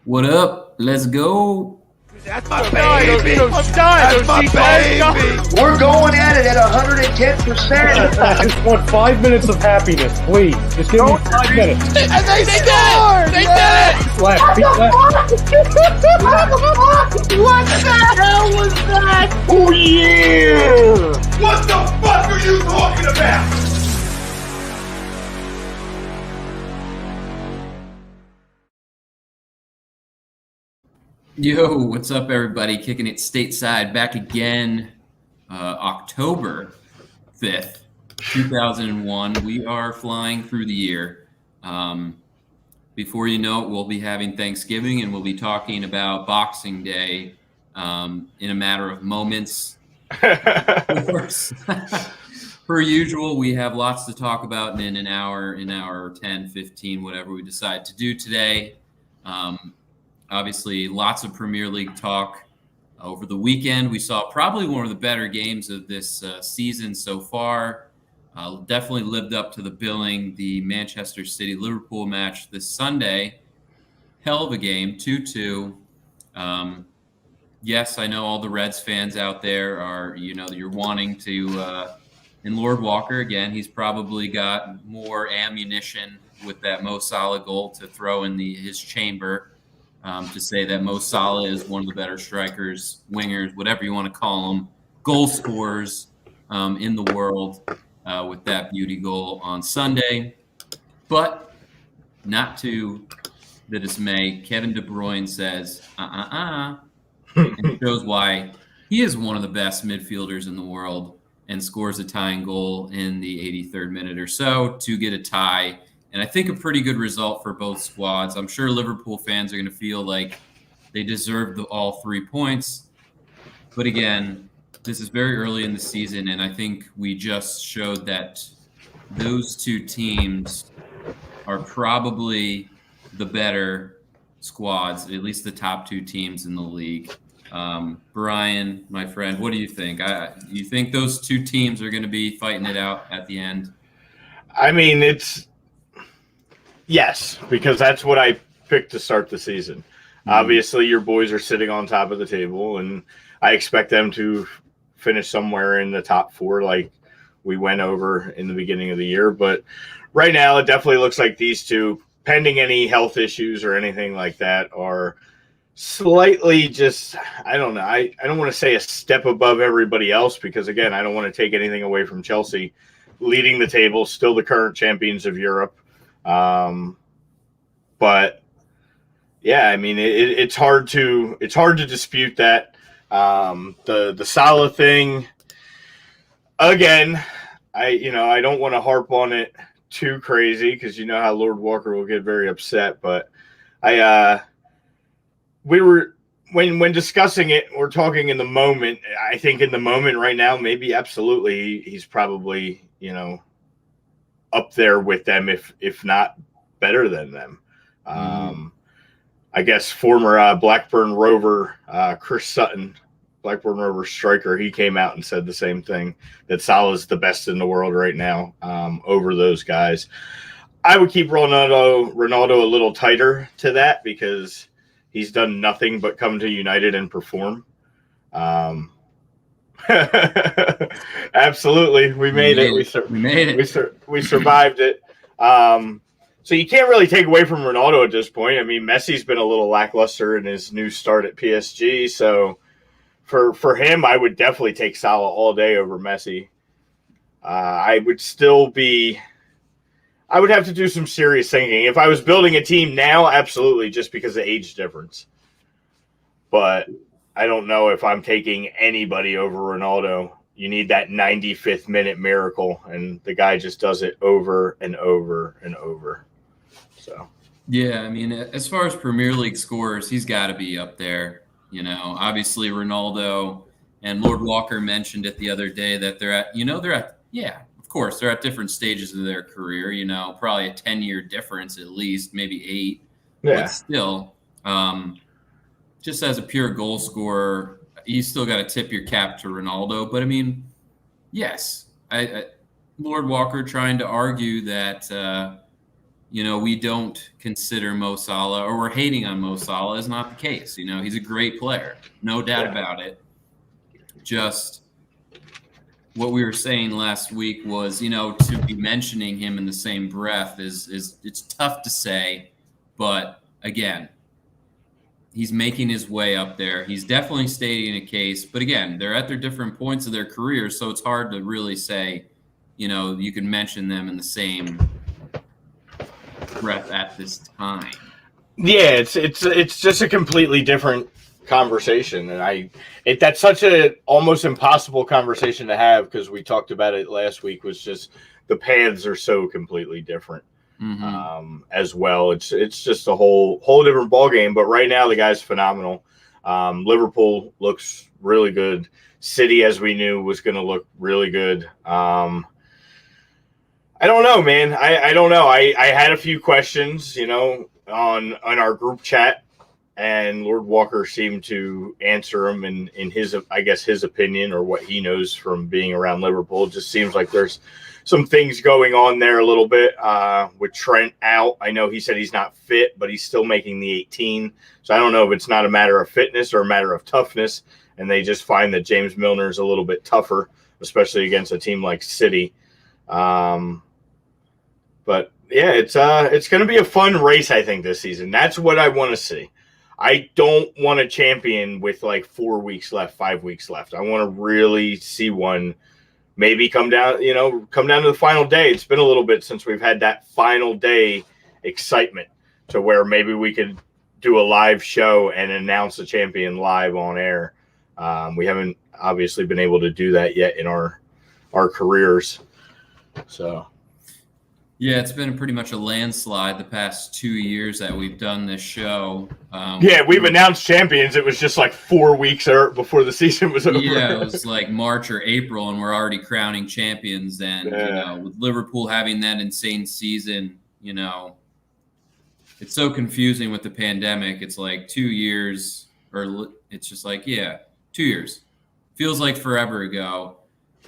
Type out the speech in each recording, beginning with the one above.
What up? Let's go. That's my baby. That's my baby. We're going at it at 110%. I just want 5 minutes of happiness, please. Just give me 5 minutes. And they scored! They did it! Left, feet left. What the hell was that? Oh, yeah! What the fuck are you talking about? Yo, what's up, everybody? Kicking it stateside, back again, October 5th, 2001. We are flying through the year. Before you know it, we'll be having Thanksgiving, and we'll be talking about Boxing Day in a matter of moments. Of course, per usual, we have lots to talk about in an hour 10, 15, whatever we decide to do today. Obviously, lots of Premier League talk. Over the weekend, we saw probably one of the better games of this season so far. Definitely lived up to the billing. The Manchester City Liverpool match this Sunday, hell of a game, 2-2. Yes, I know all the Reds fans out there are, you're wanting to, and Lord Walker, again, he's probably got more ammunition with that Mo Salah goal to throw in his chamber. To say that Mo Salah is one of the better strikers, wingers, whatever you want to call them, goal scorers in the world with that beauty goal on Sunday. But not to the dismay, Kevin De Bruyne says, and shows why he is one of the best midfielders in the world and scores a tying goal in the 83rd minute or so to get a tie. And I think a pretty good result for both squads. I'm sure Liverpool fans are going to feel like they deserved all 3 points. But again, this is very early in the season, and I think we just showed that those two teams are probably the better squads, at least the top two teams in the league. Brian, my friend, what do you think? You think those two teams are going to be fighting it out at the end? I mean, yes, because that's what I picked to start the season. Mm-hmm. Obviously, your boys are sitting on top of the table, and I expect them to finish somewhere in the top 4 like we went over in the beginning of the year. But right now, it definitely looks like these two, pending any health issues or anything like that, are slightly just, I don't know. I don't want to say a step above everybody else because, again, I don't want to take anything away from Chelsea leading the table, still the current champions of Europe. But yeah, I mean, it's hard to dispute that. The Salah thing, again, I don't want to harp on it too crazy because you know how Lord Walker will get very upset, but when discussing it, we're talking in the moment. I think in the moment right now, maybe absolutely he's probably, up there with them, if not better than them. I guess former Blackburn Rover Chris Sutton, Blackburn Rover striker, he came out and said the same thing, that Salah's the best in the world right now over those guys. I would keep Ronaldo a little tighter to that because he's done nothing but come to United and perform. Absolutely, we made it. We made it. We survived it. So you can't really take away from Ronaldo at this point. I mean, Messi's been a little lackluster in his new start at PSG. So for him, I would definitely take Salah all day over Messi. I would have to do some serious thinking. If I was building a team now, absolutely, just because of age difference. But I don't know if I'm taking anybody over Ronaldo. You need that 95th minute miracle, and the guy just does it over and over and over. So, yeah, I mean, as far as Premier League scorers, he's got to be up there. Obviously Ronaldo, and Lord Walker mentioned it the other day that they're at different stages of their career. Probably a 10-year difference at least, maybe 8. Yeah. But still, just as a pure goal scorer, you still got to tip your cap to Ronaldo. But I mean, yes, Lord Walker trying to argue that we don't consider Mo Salah or we're hating on Mo Salah is not the case. He's a great player, no doubt about it. Just what we were saying last week was, to be mentioning him in the same breath is it's tough to say, but again, he's making his way up there. He's definitely stating a case, but again, they're at their different points of their careers, so it's hard to really say, you can mention them in the same breath at this time. Yeah, it's just a completely different conversation, and that's such a almost impossible conversation to have because we talked about it last week. Was just the paths are so completely different. As well. It's just a whole different ball game. But right now the guy's phenomenal. Liverpool looks really good. City, as we knew, was going to look really good. I don't know, man. I don't know. I had a few questions, on our group chat, and Lord Walker seemed to answer them in his, I guess, his opinion or what he knows from being around Liverpool. It just seems like there's some things going on there a little bit with Trent out. I know he said he's not fit, but he's still making the 18. So I don't know if it's not a matter of fitness or a matter of toughness, and they just find that James Milner is a little bit tougher, especially against a team like City. But yeah, it's going to be a fun race, I think, this season. That's what I want to see. I don't want a champion with like 4 weeks left, 5 weeks left. I want to really see one maybe come down to the final day. It's been a little bit since we've had that final day excitement to where maybe we could do a live show and announce the champion live on air. We haven't obviously been able to do that yet in our careers. So. Yeah, it's been pretty much a landslide the past 2 years that we've done this show. We've announced champions. It was just like 4 weeks before the season was over. Yeah, it was like March or April, and we're already crowning champions. And, with Liverpool having that insane season, it's so confusing with the pandemic. It's like 2 years, or it's just like, 2 years. Feels like forever ago.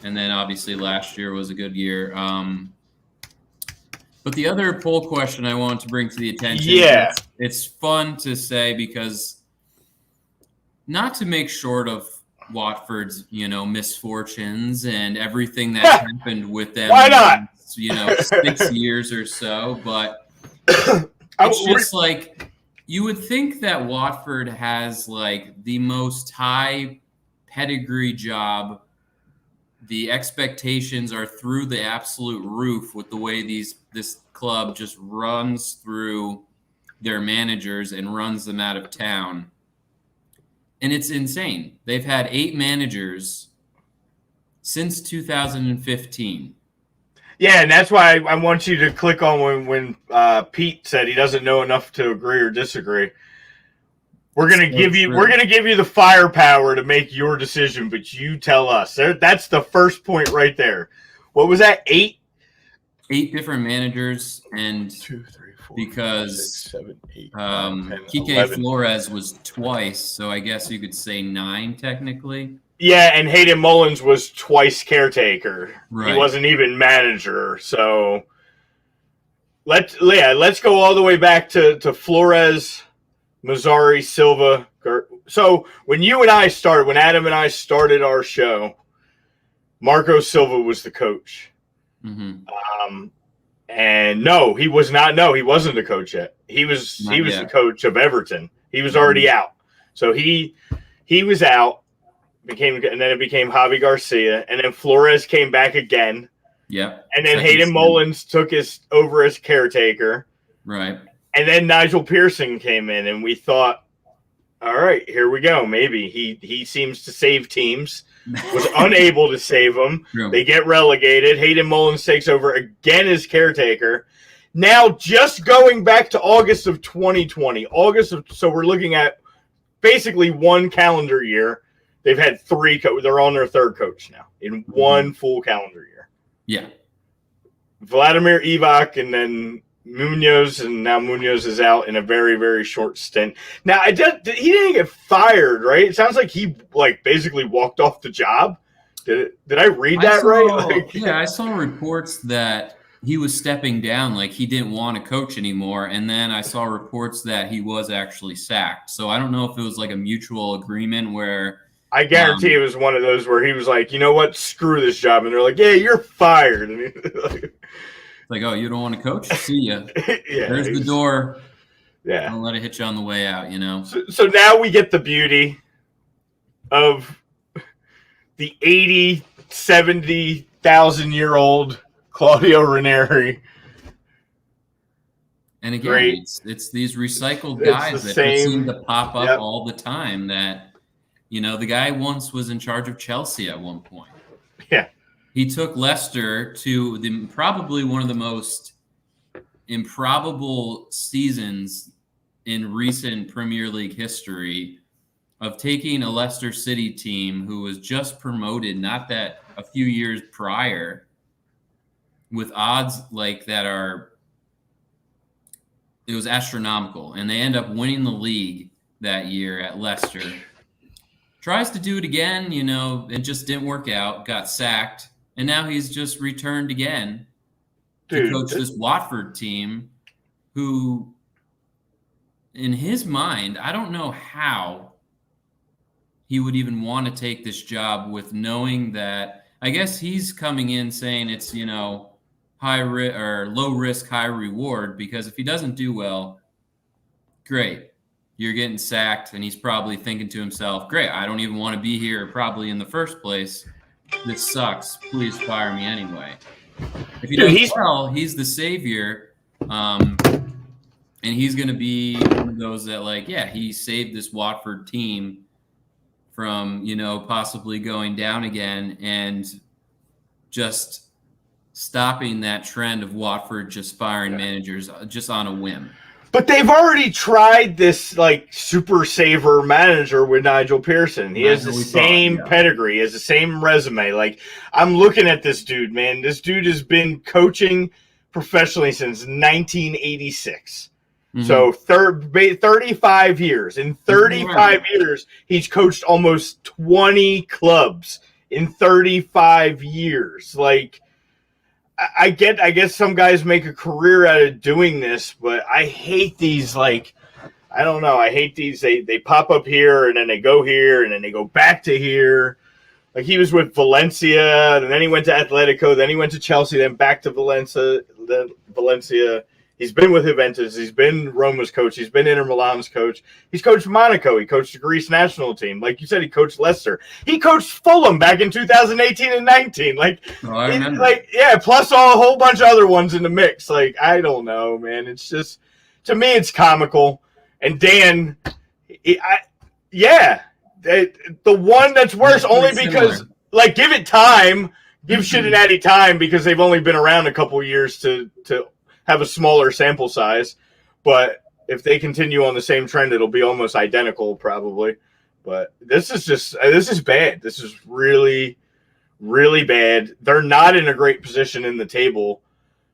And then obviously last year was a good year. But the other poll question I want to bring to the attention, it's fun to say because not to make short of Watford's, misfortunes and everything that's happened with them. Why not? 6 years or so, but it's just like you would think that Watford has like the most high pedigree job. The expectations are through the absolute roof with the way this club just runs through their managers and runs them out of town. And it's insane. They've had 8 managers since 2015. Yeah, and that's why I want you to click on when Pete said he doesn't know enough to agree or disagree. We're gonna give you the firepower to make your decision, but you tell us. That's the first point right there. What was that? 8 different managers, and 2, 3, 4, because 6, 7, 8, Kike Flores was twice, so I guess you could say 9 technically. Yeah, and Hayden Mullins was twice caretaker. Right. He wasn't even manager. So let's go all the way back to Flores, Mazzari, Silva. So when Adam and I started our show, Marco Silva was the coach. Mm-hmm. And no, he was not. No, he wasn't the coach yet. He was the coach of Everton. He was already out. So he was out. And then it became Javi Garcia, and then Flores came back again. Yeah. And then Hayden Mullins took over as caretaker. Right. And then Nigel Pearson came in, and we thought, all right, here we go. Maybe he seems to save teams. Was unable to save them. True. They get relegated. Hayden Mullins takes over again as caretaker. Now, just going back to August of 2020, so we're looking at basically one calendar year. They've had 3 they're on their 3rd coach now in one full calendar year. Yeah. Vladimir Ivac and then Munoz, and now Munoz is out in a very, very short stint. Now, he didn't get fired, right? It sounds like he basically walked off the job. Did I read that right? Yeah, I saw reports that he was stepping down, like he didn't want to coach anymore. And then I saw reports that he was actually sacked. So I don't know if it was like a mutual agreement where I guarantee it was one of those where he was like, you know what, screw this job. And they're like, yeah, you're fired. And like, oh, you don't want to coach? See ya. Yeah, there's the door. Yeah. Don't let it hit you on the way out, you know? So now we get the beauty of the 80, 70,000-year-old Claudio Ranieri. And again, it's these recycled guys that seem to pop up all the time that, you know, the guy once was in charge of Chelsea at one point. Yeah. He took Leicester to probably one of the most improbable seasons in recent Premier League history of taking a Leicester City team who was just promoted, not that a few years prior, with odds like that it was astronomical, and they end up winning the league that year at Leicester. Tries to do it again, you know, it just didn't work out, got sacked, and now he's just returned again to coach this Watford team who, in his mind, I don't know how he would even want to take this job with knowing that, I guess he's coming in saying it's, you know, low risk, high reward, because if he doesn't do well, great, you're getting sacked. And he's probably thinking to himself, great, I don't even want to be here probably in the first place. This sucks. Please fire me anyway. If he does well, he's the savior. And he's going to be one of those that, like, yeah, he saved this Watford team from, you know, possibly going down again and just stopping that trend of Watford just firing managers just on a whim. But they've already tried this, like, super saver manager with Nigel Pearson. He has the same pedigree, he has the same resume. Like, I'm looking at this dude, man. This dude has been coaching professionally since 1986. Mm-hmm. So 35 years. In 35 years, he's coached almost 20 clubs in 35 years. Like, I guess some guys make a career out of doing this, but I hate these, like, I don't know. I hate these. They pop up here and then they go here and then they go back to here. Like, he was with Valencia, and then he went to Atletico, then he went to Chelsea, then back to Valencia. He's been with Juventus. He's been Roma's coach. He's been Inter Milan's coach. He's coached Monaco. He coached the Greece national team. Like you said, he coached Leicester. He coached Fulham back in 2018 and 19. Like, I remember. Plus a whole bunch of other ones in the mix. Like, I don't know, man. It's just, to me, it's comical. And Dan, the one that's worse only because, like, give it time. Give Cincinnati time because they've only been around a couple years to have a smaller sample size. But if they continue on the same trend, it'll be almost identical probably. But this is bad. This is really, really bad. They're not in a great position in the table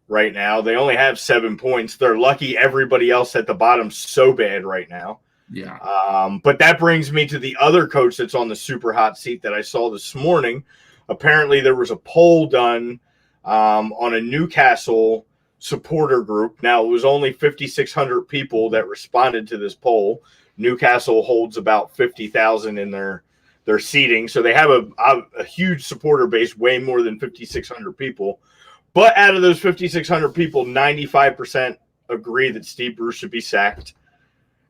right now. They only have 7 points. They're lucky everybody else at the bottom's so bad right now. Yeah. But that brings me to the other coach that's on the super hot seat that I saw this morning. Apparently there was a poll done on a Newcastle supporter group. Now, it was only 5,600 people that responded to this poll. Newcastle holds about 50,000 in their seating. So they have a huge supporter base, way more than 5,600 people. But out of those 5,600 people, 95% agree that Steve Bruce should be sacked.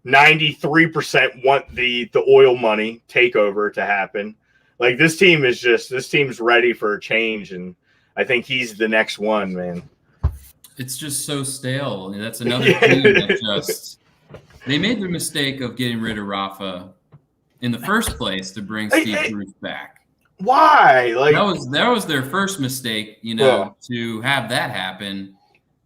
93% want the oil money takeover to happen. Like, this team's ready for a change, and I think he's the next one, man. It's just so stale. That's another team that just – they made the mistake of getting rid of Rafa in the first place to bring Steve Bruce back. Why? Like, that was their first mistake, to have that happen.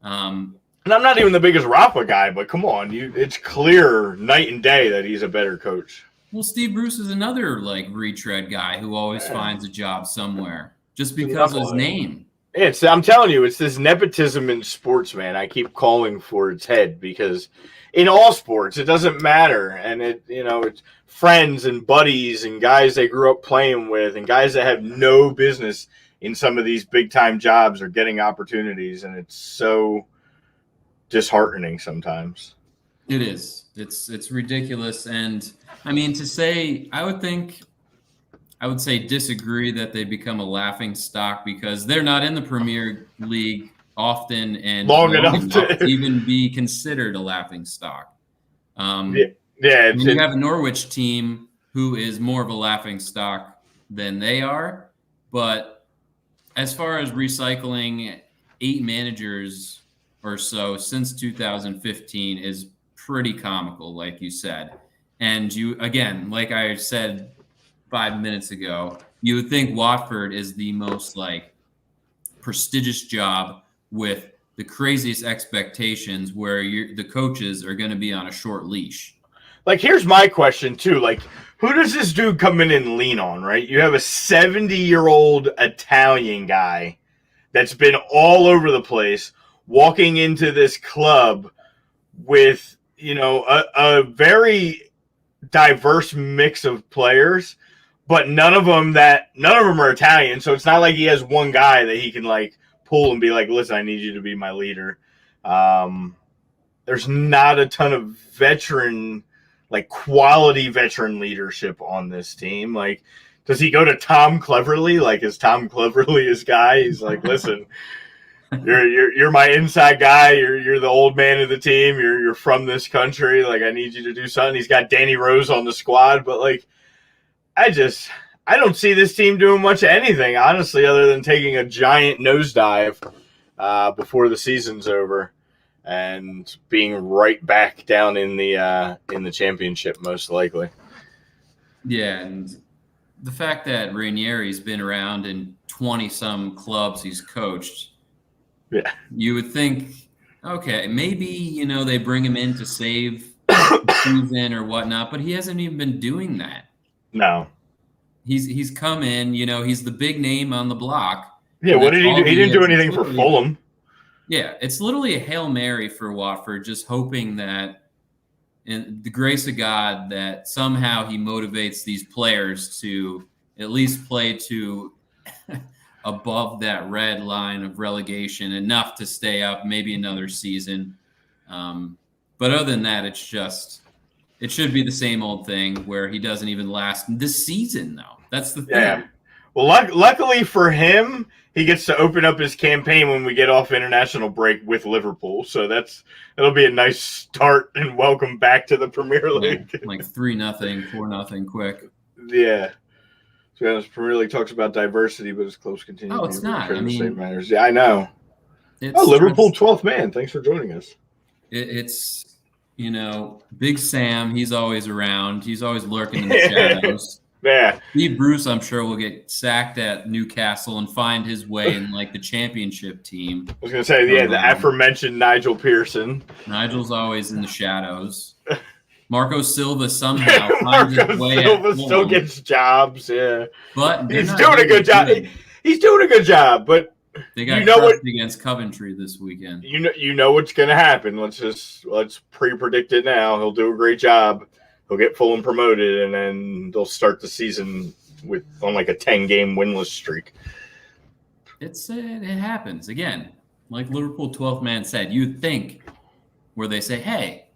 And I'm not even the biggest Rafa guy, but come on, it's clear night and day that he's a better coach. Well, Steve Bruce is another, like, retread guy who always finds a job somewhere just because of his name. I'm telling you, it's this nepotism in sports, man. I keep calling for its head because in all sports, it doesn't matter. And it's friends and buddies and guys they grew up playing with and guys that have no business in some of these big time jobs or getting opportunities, and it's so disheartening sometimes. It is. It's ridiculous. And I mean, I would say disagree that they become a laughing stock because they're not in the Premier League often and long enough to even be considered a laughing stock. You have a Norwich team who is more of a laughing stock than they are. But as far as recycling 8 managers or so since 2015 is pretty comical, like you said. And again, like I said 5 minutes ago, you would think Watford is the most like prestigious job with the craziest expectations where the coaches are going to be on a short leash. Like, here's my question too. Like, who does this dude come in and lean on, right? You have a 70-year-old Italian guy that's been all over the place walking into this club with, a very diverse mix of players, but none of them are Italian. So it's not like he has one guy that he can like pull and be like, listen, I need you to be my leader. There's not a ton of quality veteran leadership on this team. Like, does he go to Tom Cleverley? Like, is Tom Cleverley his guy? He's like, listen, you're my inside guy. You're the old man of the team. You're from this country. Like, I need you to do something. He's got Danny Rose on the squad, but like, I don't see this team doing much of anything, honestly, other than taking a giant nosedive before the season's over and being right back down in the championship, most likely. Yeah, and the fact that Ranieri's been around in 20-some clubs he's coached, yeah, you would think, okay, maybe, they bring him in to save the season or whatnot, but he hasn't even been doing that. No. He's come in, he's the big name on the block. Yeah, what did he do? He didn't do anything for Fulham. Yeah, it's literally a Hail Mary for Watford, just hoping that in the grace of God that somehow he motivates these players to at least play to above that red line of relegation, enough to stay up maybe another season. But other than that, it should be the same old thing where he doesn't even last this season, though. That's the thing. Yeah. Well, luckily for him, he gets to open up his campaign when we get off international break with Liverpool. So it'll be a nice start and welcome back to the Premier League. Like 3-0, 4-0 quick. Yeah. So Premier League talks about diversity, but it's close continuing. Oh, it's not. I mean, matters. Yeah, I know. Liverpool 12th man. Thanks for joining us. It's Big Sam. He's always around. He's always lurking in the shadows. Yeah. Steve Bruce, I'm sure, will get sacked at Newcastle and find his way in like the championship team. I was going to say, the aforementioned Nigel Pearson. Nigel's always in the shadows. Marco Silva somehow finds his way. Silva still gets jobs, yeah. But he's doing a good job. He's doing a good job, but they got crushed against Coventry this weekend. You know what's going to happen. Let's pre-predict it now. He'll do a great job. He'll get Fulham promoted, and then they'll start the season on like a 10-game winless streak. It happens again. Like Liverpool 12th man said, you'd think where they say, hey,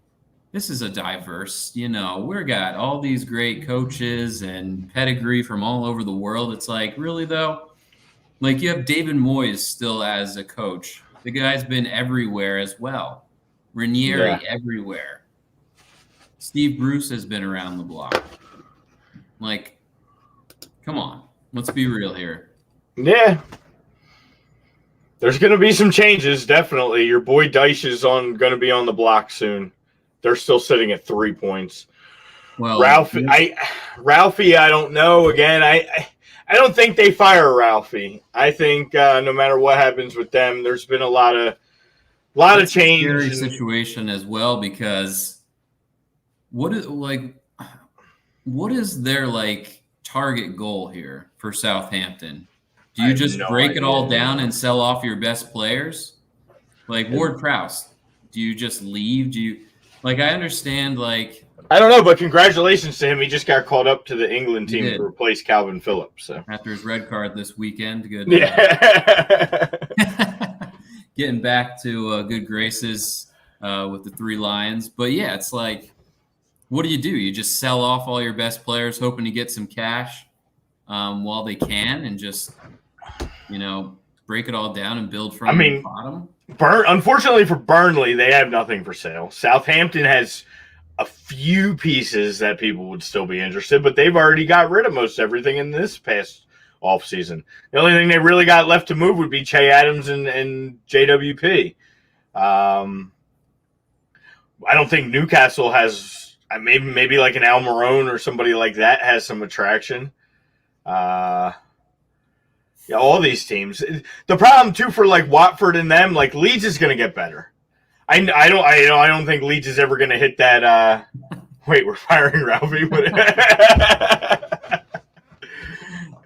this is a diverse, we got all these great coaches and pedigree from all over the world. It's like, really though? Like you have David Moyes still as a coach. The guy's been everywhere as well. Ranieri everywhere. Steve Bruce has been around the block. Like, come on. Let's be real here. Yeah. There's going to be some changes, definitely. Your boy Dyche is going to be on the block soon. They're still sitting at 3 points. Well, Ralphie, I don't know. Again, I don't think they fire Ralphie. I think no matter what happens with them, there's been a lot of change. A scary situation as well, because what is their like target goal here for Southampton? Do you just break it all down and sell off your best players? Like Ward-Prowse, do you just leave? I understand like I don't know, but congratulations to him. He just got called up to the England team to replace Calvin Phillips. So after his red card this weekend, good. Yeah. Getting back to good graces with the Three Lions. But yeah, it's like, what do? You just sell off all your best players, hoping to get some cash while they can, and just break it all down and build from the bottom. Unfortunately for Burnley, they have nothing for sale. Southampton has a few pieces that people would still be interested, but they've already got rid of most everything in this past offseason. The only thing they really got left to move would be Che Adams and JWP. I don't think Newcastle has maybe like an Almiron or somebody like that has some attraction. Yeah, all these teams. The problem too for like Watford and them, like Leeds is going to get better. I don't think Leeds is ever going to hit that. Wait, we're firing Ralphie.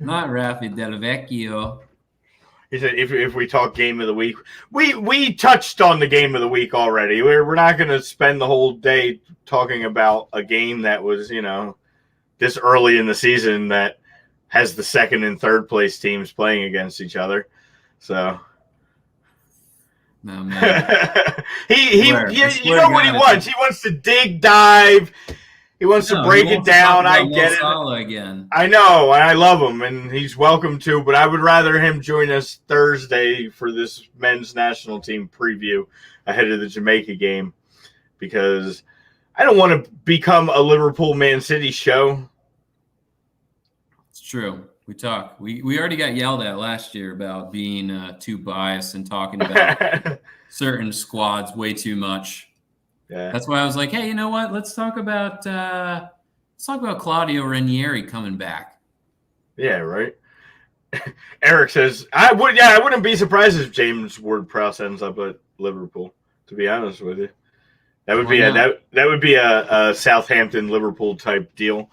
Not Ralphie Del Vecchio. He said if we talk game of the week, we touched on the game of the week already. We're not going to spend the whole day talking about a game that was this early in the season that has the second and third place teams playing against each other. So. No, man. You know what he wants. He wants to dive. He wants to break it down. I get it. Again. I know, and I love him, and he's welcome to. But I would rather him join us Thursday for this men's national team preview ahead of the Jamaica game, because I don't want to become a Liverpool Man City show. It's true. We talk. We already got yelled at last year about being too biased and talking about certain squads way too much. Yeah. That's why I was like, hey, you know what? Let's talk about Claudio Ranieri coming back. Yeah, right. Eric says, I wouldn't be surprised if James Ward-Prowse ends up at Liverpool, to be honest with you. That would be a Southampton Liverpool type deal.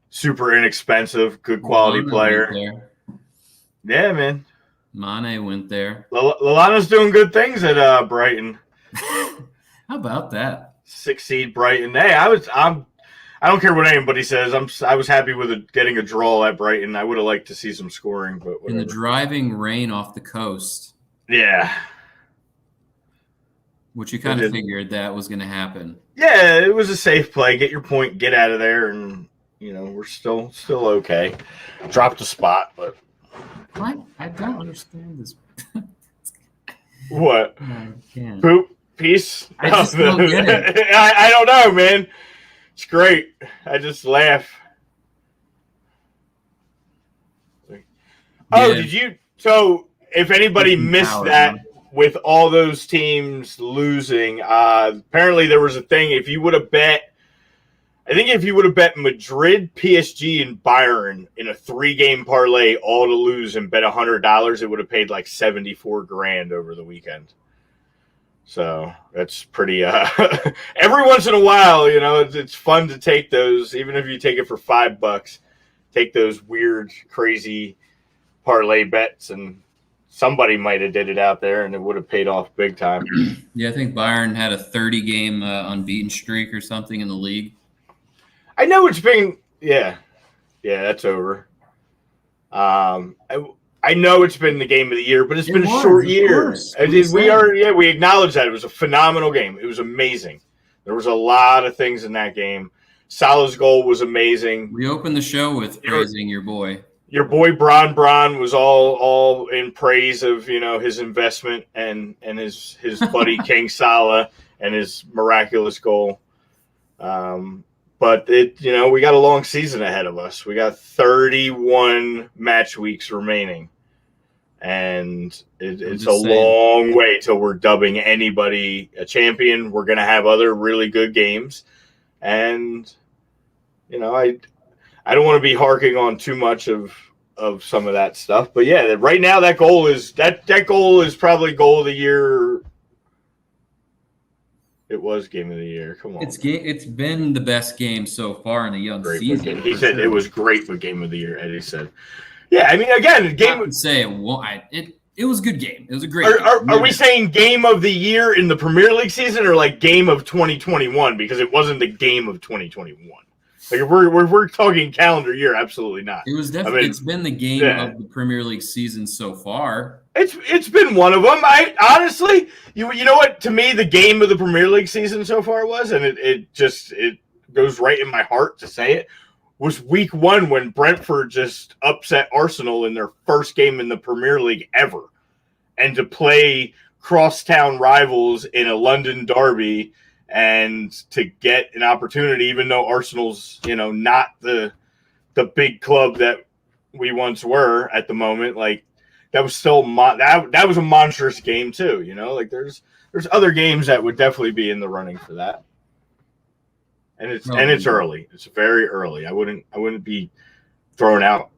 Super inexpensive, good quality player. Yeah, man. Mane went there. Lallana's doing good things at Brighton. How about that? 6 seed Brighton. Hey, I don't care what anybody says. I was happy with getting a draw at Brighton. I would have liked to see some scoring, but whatever. In the driving rain off the coast. Yeah. Which you kind of figured that was going to happen. Yeah, it was a safe play. Get your point, get out of there, and we're still okay. Dropped a spot, but what? I don't understand this. What? I can't. Poop piece? I just don't get it. I don't know, man. It's great. I just laugh. Oh, did you? So, if anybody missed that, with all those teams losing, apparently there was a thing. If you would have bet Madrid, PSG, and Bayern in a 3-game parlay all to lose and bet $100, it would have paid like $74,000 over the weekend. So that's pretty. Every once in a while, it's fun to take those, even if you take it for $5. Take those weird, crazy parlay bets, and somebody might have did it out there, and it would have paid off big time. Yeah, I think Bayern had a 30-game unbeaten streak or something in the league. I know it's been, yeah, that's over. I know it's been the game of the year, but it's been a short year. We acknowledge that it was a phenomenal game. It was amazing. There was a lot of things in that game. Salah's goal was amazing. We opened the show with praising your boy. Your boy Bron was all in praise of his investment and his buddy King Salah and his miraculous goal. But we got a long season ahead of us. We got 31 match weeks remaining, and it's a long way till we're dubbing anybody a champion. We're going to have other really good games, and I don't want to be harking on too much of some of that stuff. But yeah, right now that goal is probably goal of the year. It was game of the year. Come on. It's been the best game so far in the young season. He said it was great for game of the year, Eddie said. Yeah, I mean, again, I would say it It was a good game. It was a great Are game. we saying game of the year in the Premier League season or like game of 2021? Because it wasn't the game of 2021. Like if we're talking calendar year, absolutely not. It was definitely. It's been the game of the Premier League season so far. It's been one of them. I honestly, you know what? To me, the game of the Premier League season so far was, and it goes right in my heart to say it, was week 1 when Brentford just upset Arsenal in their first game in the Premier League ever. And to play crosstown rivals in a London derby and to get an opportunity, even though Arsenal's, not the big club that we once were at the moment, like that was still that was a monstrous game too, like there's other games that would definitely be in the running for that. And it's early. It's very early. I wouldn't be throwing out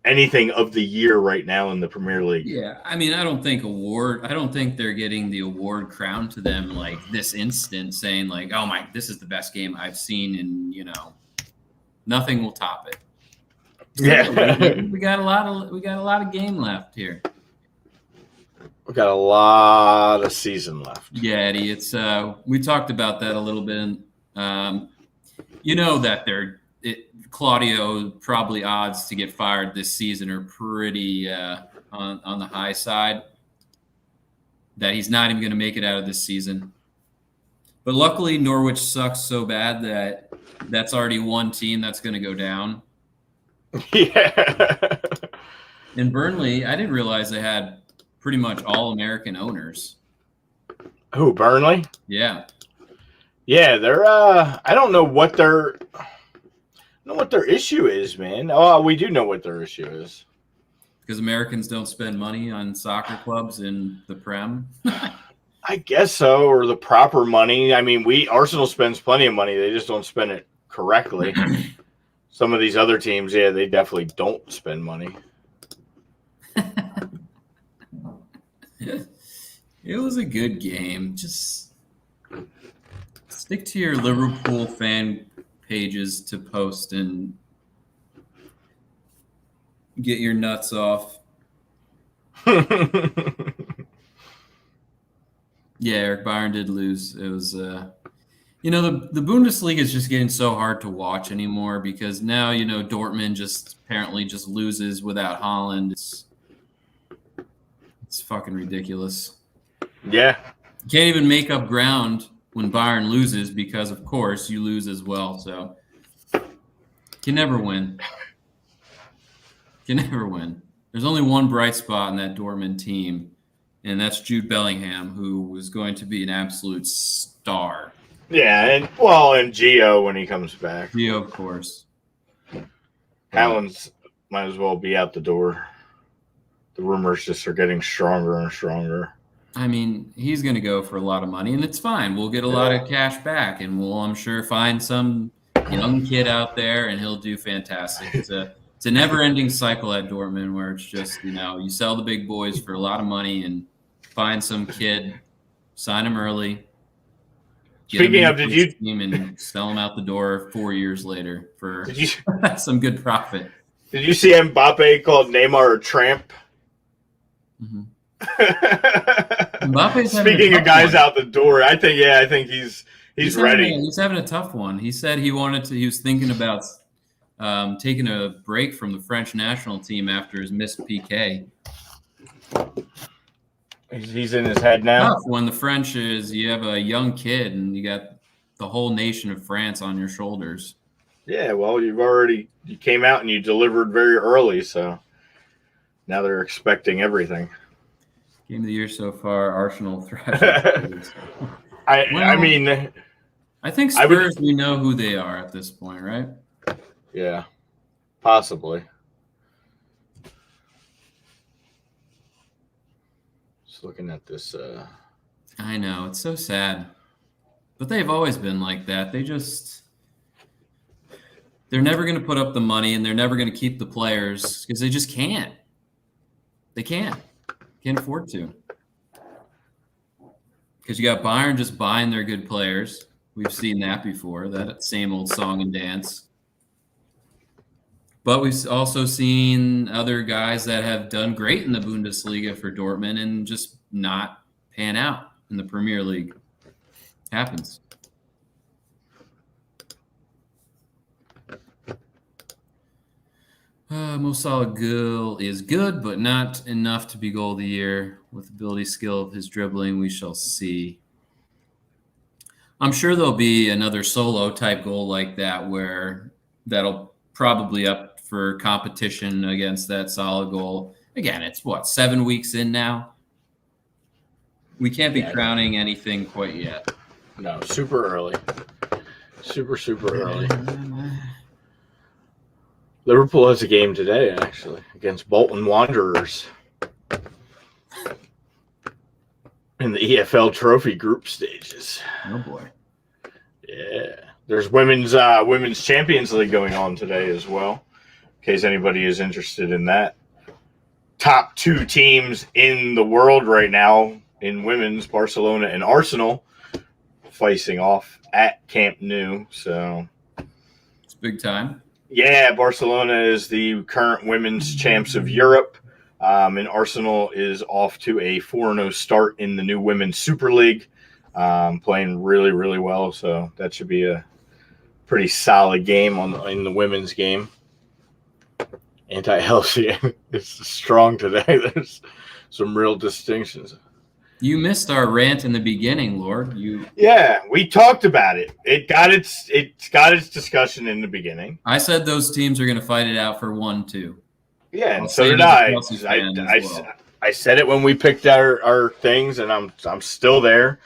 anything of the year right now in the Premier League. Yeah, I mean, I don't think they're getting the award crowned to them like this instant, saying like, "Oh my, this is the best game I've seen," and nothing will top it. Yeah, we got a lot of game left here. We got a lot of season left. Yeah, Eddie. It's we talked about that a little bit. That Claudio probably odds to get fired this season are pretty on the high side. That he's not even going to make it out of this season. But luckily, Norwich sucks so bad that that's already one team that's going to go down. Yeah. And Burnley, I didn't realize they had pretty much all American owners. Who, Burnley? Yeah. Yeah, they're I don't know what their issue is, man. Oh, we do know what their issue is. Because Americans don't spend money on soccer clubs in the Prem. I guess so, or the proper money. I mean, Arsenal spends plenty of money. They just don't spend it correctly. Some of these other teams, yeah, they definitely don't spend money. It was a good game. Just stick to your Liverpool fan pages to post and get your nuts off. Yeah, Eric Bayern did lose. It was, the Bundesliga is just getting so hard to watch anymore because now, Dortmund just apparently just loses without Haaland. It's fucking ridiculous. Yeah. You can't even make up ground when Bayern loses because, of course, you lose as well. So can never win. Can never win. There's only one bright spot in that Dortmund team, and that's Jude Bellingham, who was going to be an absolute star. Yeah, and Gio when he comes back. Gio, of course. Haaland's might as well be out the door. The rumors just are getting stronger and stronger. I mean, he's going to go for a lot of money, and it's fine. We'll get a lot of cash back, and we'll, I'm sure, find some young kid out there, and he'll do fantastic. It's a never-ending cycle at Dortmund where it's just, you sell the big boys for a lot of money and find some kid, sign him early. Speaking of, did you team and sell him out the door 4 years later for some good profit? Did you see Mbappe called Neymar a tramp? Mm-hmm. Speaking of guys out the door, I think he's ready. He's having a tough one. He said he was thinking about taking a break from the French national team after his missed PK. He's in his head now. When the French you have a young kid and you got the whole nation of France on your shoulders. Yeah, well, you came out and you delivered very early, so now they're expecting everything. Game of the year so far, Arsenal thrashing. I mean, I think Spurs, we know who they are at this point, right? Yeah, possibly. Just looking at this. I know, it's so sad. But they've always been like that. They're never going to put up the money, and they're never going to keep the players because they just can't. They can't afford to. Because you got Bayern just buying their good players. We've seen that before, that same old song and dance. But we've also seen other guys that have done great in the Bundesliga for Dortmund and just not pan out in the Premier League. Happens. Most solid goal is good, but not enough to be goal of the year. With ability, skill of his dribbling, we shall see. I'm sure there'll be another solo type goal like that where that'll probably up for competition against that solid goal. Again, it's 7 weeks in now? We can't be crowning anything quite yet. No, super early. Super early. Liverpool has a game today, actually, against Bolton Wanderers in the EFL Trophy group stages. Oh, boy. Yeah. There's women's Champions League going on today as well, in case anybody is interested in that. Top 2 teams in the world right now in women's, Barcelona and Arsenal, facing off at Camp Nou. So it's big time. Yeah, Barcelona is the current women's champs of Europe, and Arsenal is off to a 4-0 start in the new Women's Super League, playing really, really well. So that should be a pretty solid game in the women's game. Anti-LCA is strong today. There's some real distinctions. You missed our rant in the beginning, Lord. Yeah, we talked about it. It got its discussion in the beginning. I said those teams are going to fight it out for 1-2. Yeah, and so did I. I said it when we picked our things, and I'm still there,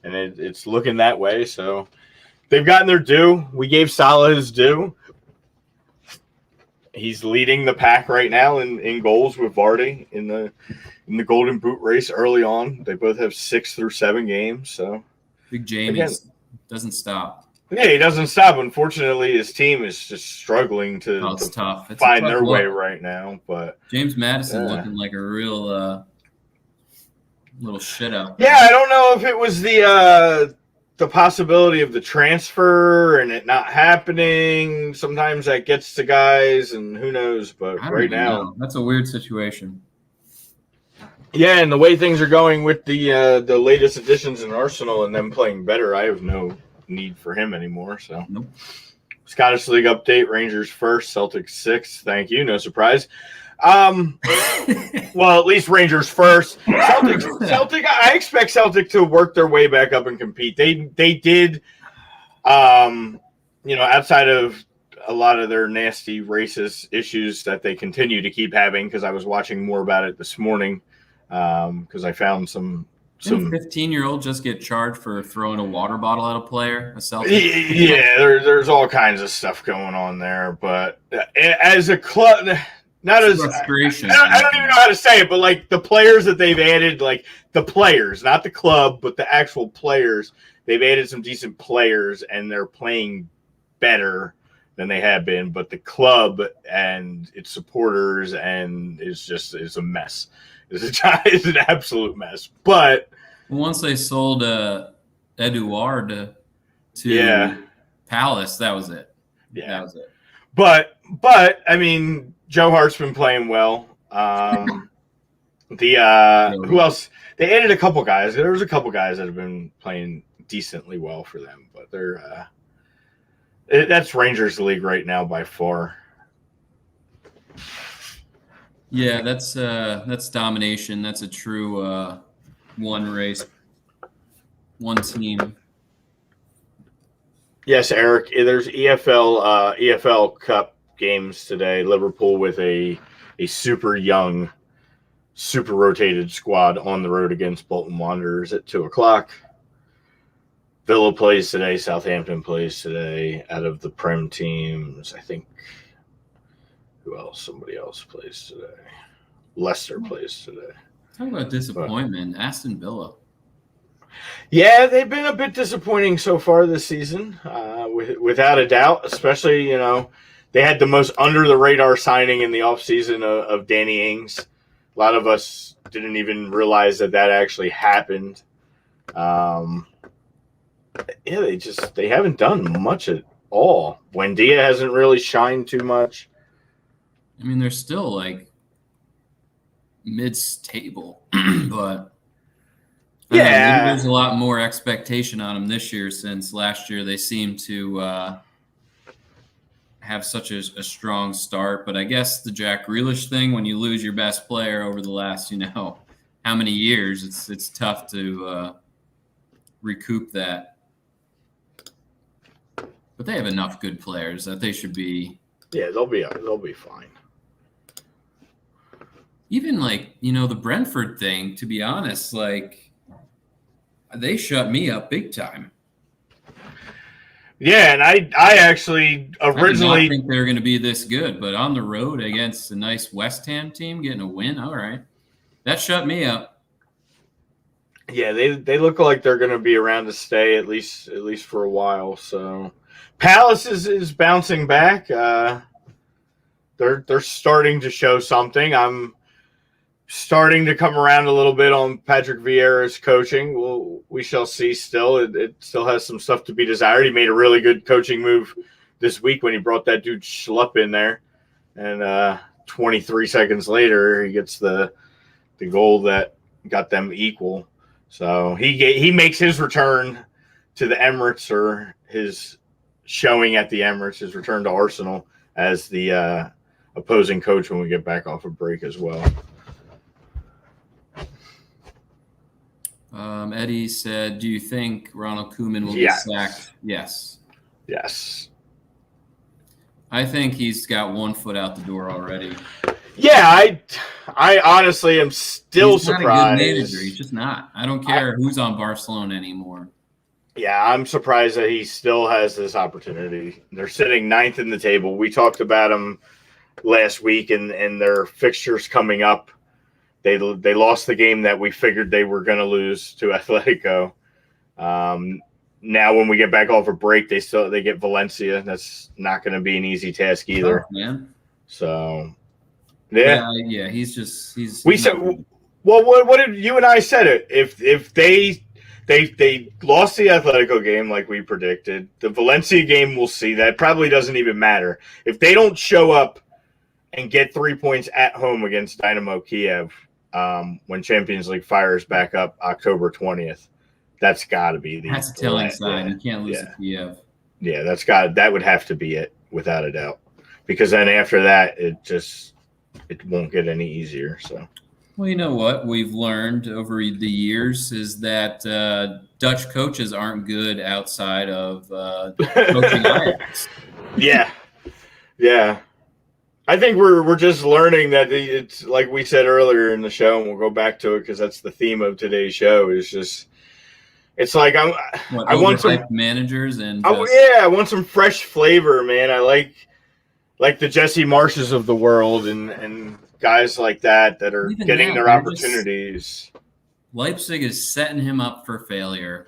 and it's looking that way. So they've gotten their due. We gave Salah his due. He's leading the pack right now in goals with Vardy in the Golden Boot race early on. They both have 6 through 7 games. So Big Jamie doesn't stop. Yeah, he doesn't stop. Unfortunately, his team is just struggling to find their way right now. But James Maddison looking like a real little shit out. Yeah, I don't know if it was the possibility of the transfer and it not happening. Sometimes that gets to guys, and who knows. But right now, that's a weird situation. Yeah, and the way things are going with the latest additions in Arsenal and them playing better, I have no need for him anymore. So, nope. Scottish League update: Rangers first, Celtic 6th. Thank you, no surprise. Well, at least Rangers first. Celtic. I expect Celtic to work their way back up and compete. They did, outside of a lot of their nasty racist issues that they continue to keep having. Because I was watching more about it this morning. Because I found some 15-year-old just get charged for throwing a water bottle at a player. Yeah, there's all kinds of stuff going on there. But as a club. Not as frustration. I don't even know how to say it, but like the players that they've added, like the players, not the club, but the actual players, they've added some decent players, and they're playing better than they have been. But the club and its supporters and is a mess. It's an absolute mess. But once they sold Eduard to Palace, that was it. Yeah, that was it. But I mean, Joe Hart's been playing well. Who else? They added a couple guys. There was a couple guys that have been playing decently well for them, but they're that's Rangers league right now by far. Yeah, that's domination. That's a true one race, one team. Yes, Eric. There's EFL Cup games today. Liverpool with a super young, super rotated squad on the road against Bolton Wanderers at 2:00. Villa plays today. Southampton plays today. Out of the Prem teams, I think. Who else? Somebody else plays today. Leicester plays today. Talk about disappointment. Aston Villa. Yeah, they've been a bit disappointing so far this season, without a doubt. Especially, they had the most under-the-radar signing in the offseason of Danny Ings. A lot of us didn't even realize that actually happened. They haven't done much at all. Buendia hasn't really shined too much. I mean, they're still like mid-table, but maybe there's a lot more expectation on them this year since last year they seemed to have such a strong start. But I guess the Jack Grealish thing, when you lose your best player over the last, how many years, it's tough to recoup that. But they have enough good players that they should be. Yeah, they'll be fine. Even the Brentford thing, to be honest, they shut me up big time. Yeah, and I actually originally I did not think they were going to be this good, but on the road against a nice West Ham team, getting a win, all right, that shut me up. Yeah, they look like they're going to be around to stay at least for a while. So Palace is bouncing back. They're starting to show something. I'm starting to come around a little bit on Patrick Vieira's coaching. We shall see still. It still has some stuff to be desired. He made a really good coaching move this week when he brought that dude Schlupp in there. And 23 seconds later, he gets the goal that got them equal. So he makes his return to the Emirates, or his showing at the Emirates, his return to Arsenal as the opposing coach when we get back off a break as well. Eddie said, do you think Ronald Koeman will be sacked? Yes. Yes. I think he's got one foot out the door already. Yeah, I honestly am still surprised. He's not a good manager. He's just not. I don't care who's on Barcelona anymore. Yeah, I'm surprised that he still has this opportunity. They're sitting 9th in the table. We talked about him last week, and their fixtures coming up. They lost the game that we figured they were going to lose to Atletico. Now when we get back off a break, they get Valencia. That's not going to be an easy task either. Oh, man. So yeah, he's. We said, well, what did you and I said it? If they lost the Atletico game like we predicted, the Valencia game, we'll see. That probably doesn't even matter if they don't show up and get 3 points at home against Dynamo Kiev. When Champions League fires back up October 20th, that's got to be that's a telling sign. You can't lose to Kiev. Yeah, that would have to be it without a doubt, because then after that it won't get any easier. So, well, you know what we've learned over the years is that Dutch coaches aren't good outside of coaching Ajax. Yeah. I think we're just learning that it's like we said earlier in the show, and we'll go back to it because that's the theme of today's show. It's like I want some managers and I want some fresh flavor, man. I like the Jesse Marshes of the world and guys like that are even getting their opportunities. Leipzig is setting him up for failure.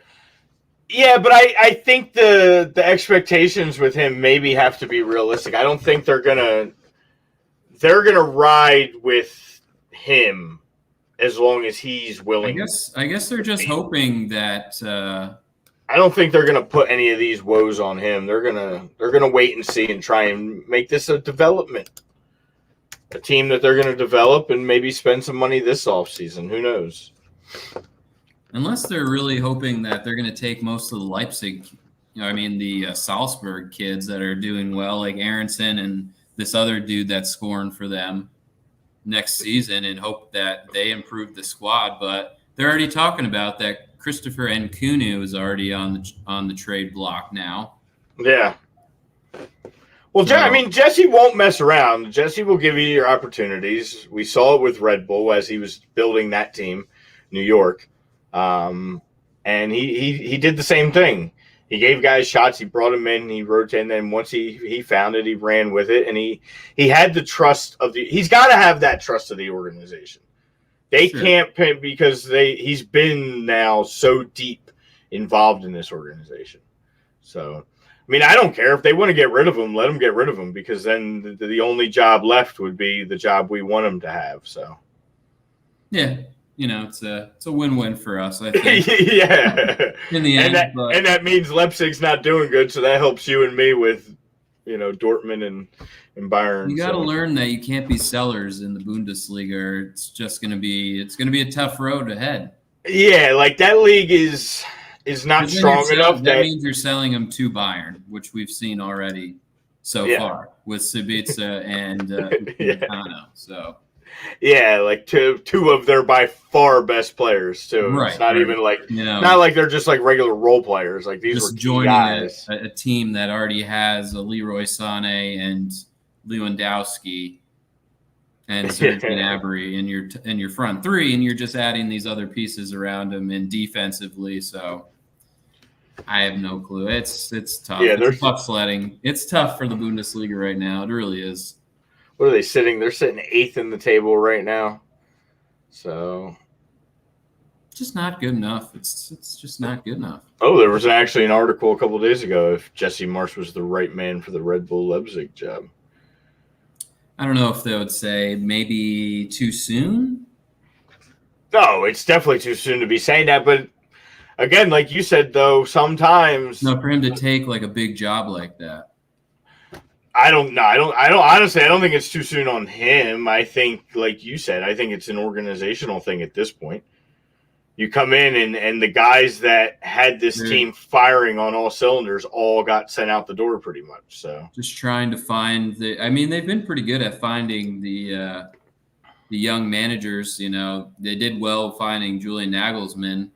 Yeah, but I think the expectations with him maybe have to be realistic. I don't think they're gonna ride with him as long as he's willing. I guess they're just hoping that. I don't think they're gonna put any of these woes on him. They're gonna wait and see and try and make this a team that they're gonna develop and maybe spend some money this offseason. Who knows? Unless they're really hoping that they're gonna take most of the Leipzig, the Salzburg kids that are doing well, like Aronson and this other dude that's scoring for them next season, and hope that they improve the squad. But they're already talking about that Christopher Nkunku is already on the trade block now. Yeah. Well, Jesse won't mess around. Jesse will give you your opportunities. We saw it with Red Bull as he was building that team, New York. And he did the same thing. He gave guys shots. He brought them in. He rotated. And then once he found it, he ran with it. And he had the trust of he's got to have that trust of the organization. They can't pay because he's been now so deep involved in this organization. So, I don't care if they want to get rid of him, let them get rid of him, because then the only job left would be the job we want him to have. So, yeah. It's a win-win for us, I think. Yeah. In the end, and that means Leipzig's not doing good, so that helps you and me with Dortmund and Bayern. You got to learn that you can't be sellers in the Bundesliga. Or it's just going to be a tough road ahead. Yeah, like that league is not strong enough. That means you're selling them to Bayern, which we've seen already so far with Sabitzer and Upamecano. So. Yeah, like two of their by far best players too. Right, it's not even like not like they're just like regular role players. Like these just were joining guys. A team that already has a Leroy Sané and Lewandowski and Serge Gnabry in your front three, and you're just adding these other pieces around them and defensively. So I have no clue. It's tough. Yeah, it's tough sledding. It's tough for the Bundesliga right now. It really is. What are they sitting? They're sitting 8th in the table right now. So just not good enough. It's just not good enough. Oh, there was actually an article a couple of days ago if Jesse Marsch was the right man for the Red Bull Leipzig job. I don't know if they would say maybe too soon. No, it's definitely too soon to be saying that. But again, like you said, though, sometimes for him to take like a big job like that. I don't know. I don't honestly, I don't think it's too soon on him. I think, like you said, I think it's an organizational thing at this point. You come in and the guys that had this team firing on all cylinders all got sent out the door pretty much. So just trying to find they've been pretty good at finding the young managers. They did well finding Julian Nagelsmann.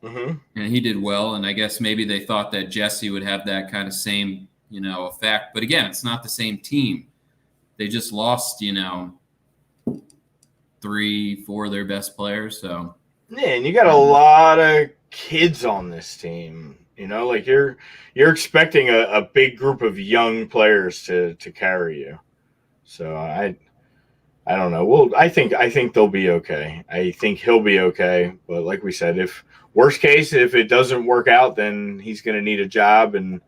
Mm-hmm. And he did well. And I guess maybe they thought that Jesse would have that kind of same effect. But again, it's not the same team. They just lost, 3-4 of their best players. So yeah, and you got a lot of kids on this team. Like you're expecting a big group of young players to carry you. So I don't know. Well, I think they'll be okay. I think he'll be okay. But like we said, if worst case, if it doesn't work out, then he's going to need a job. And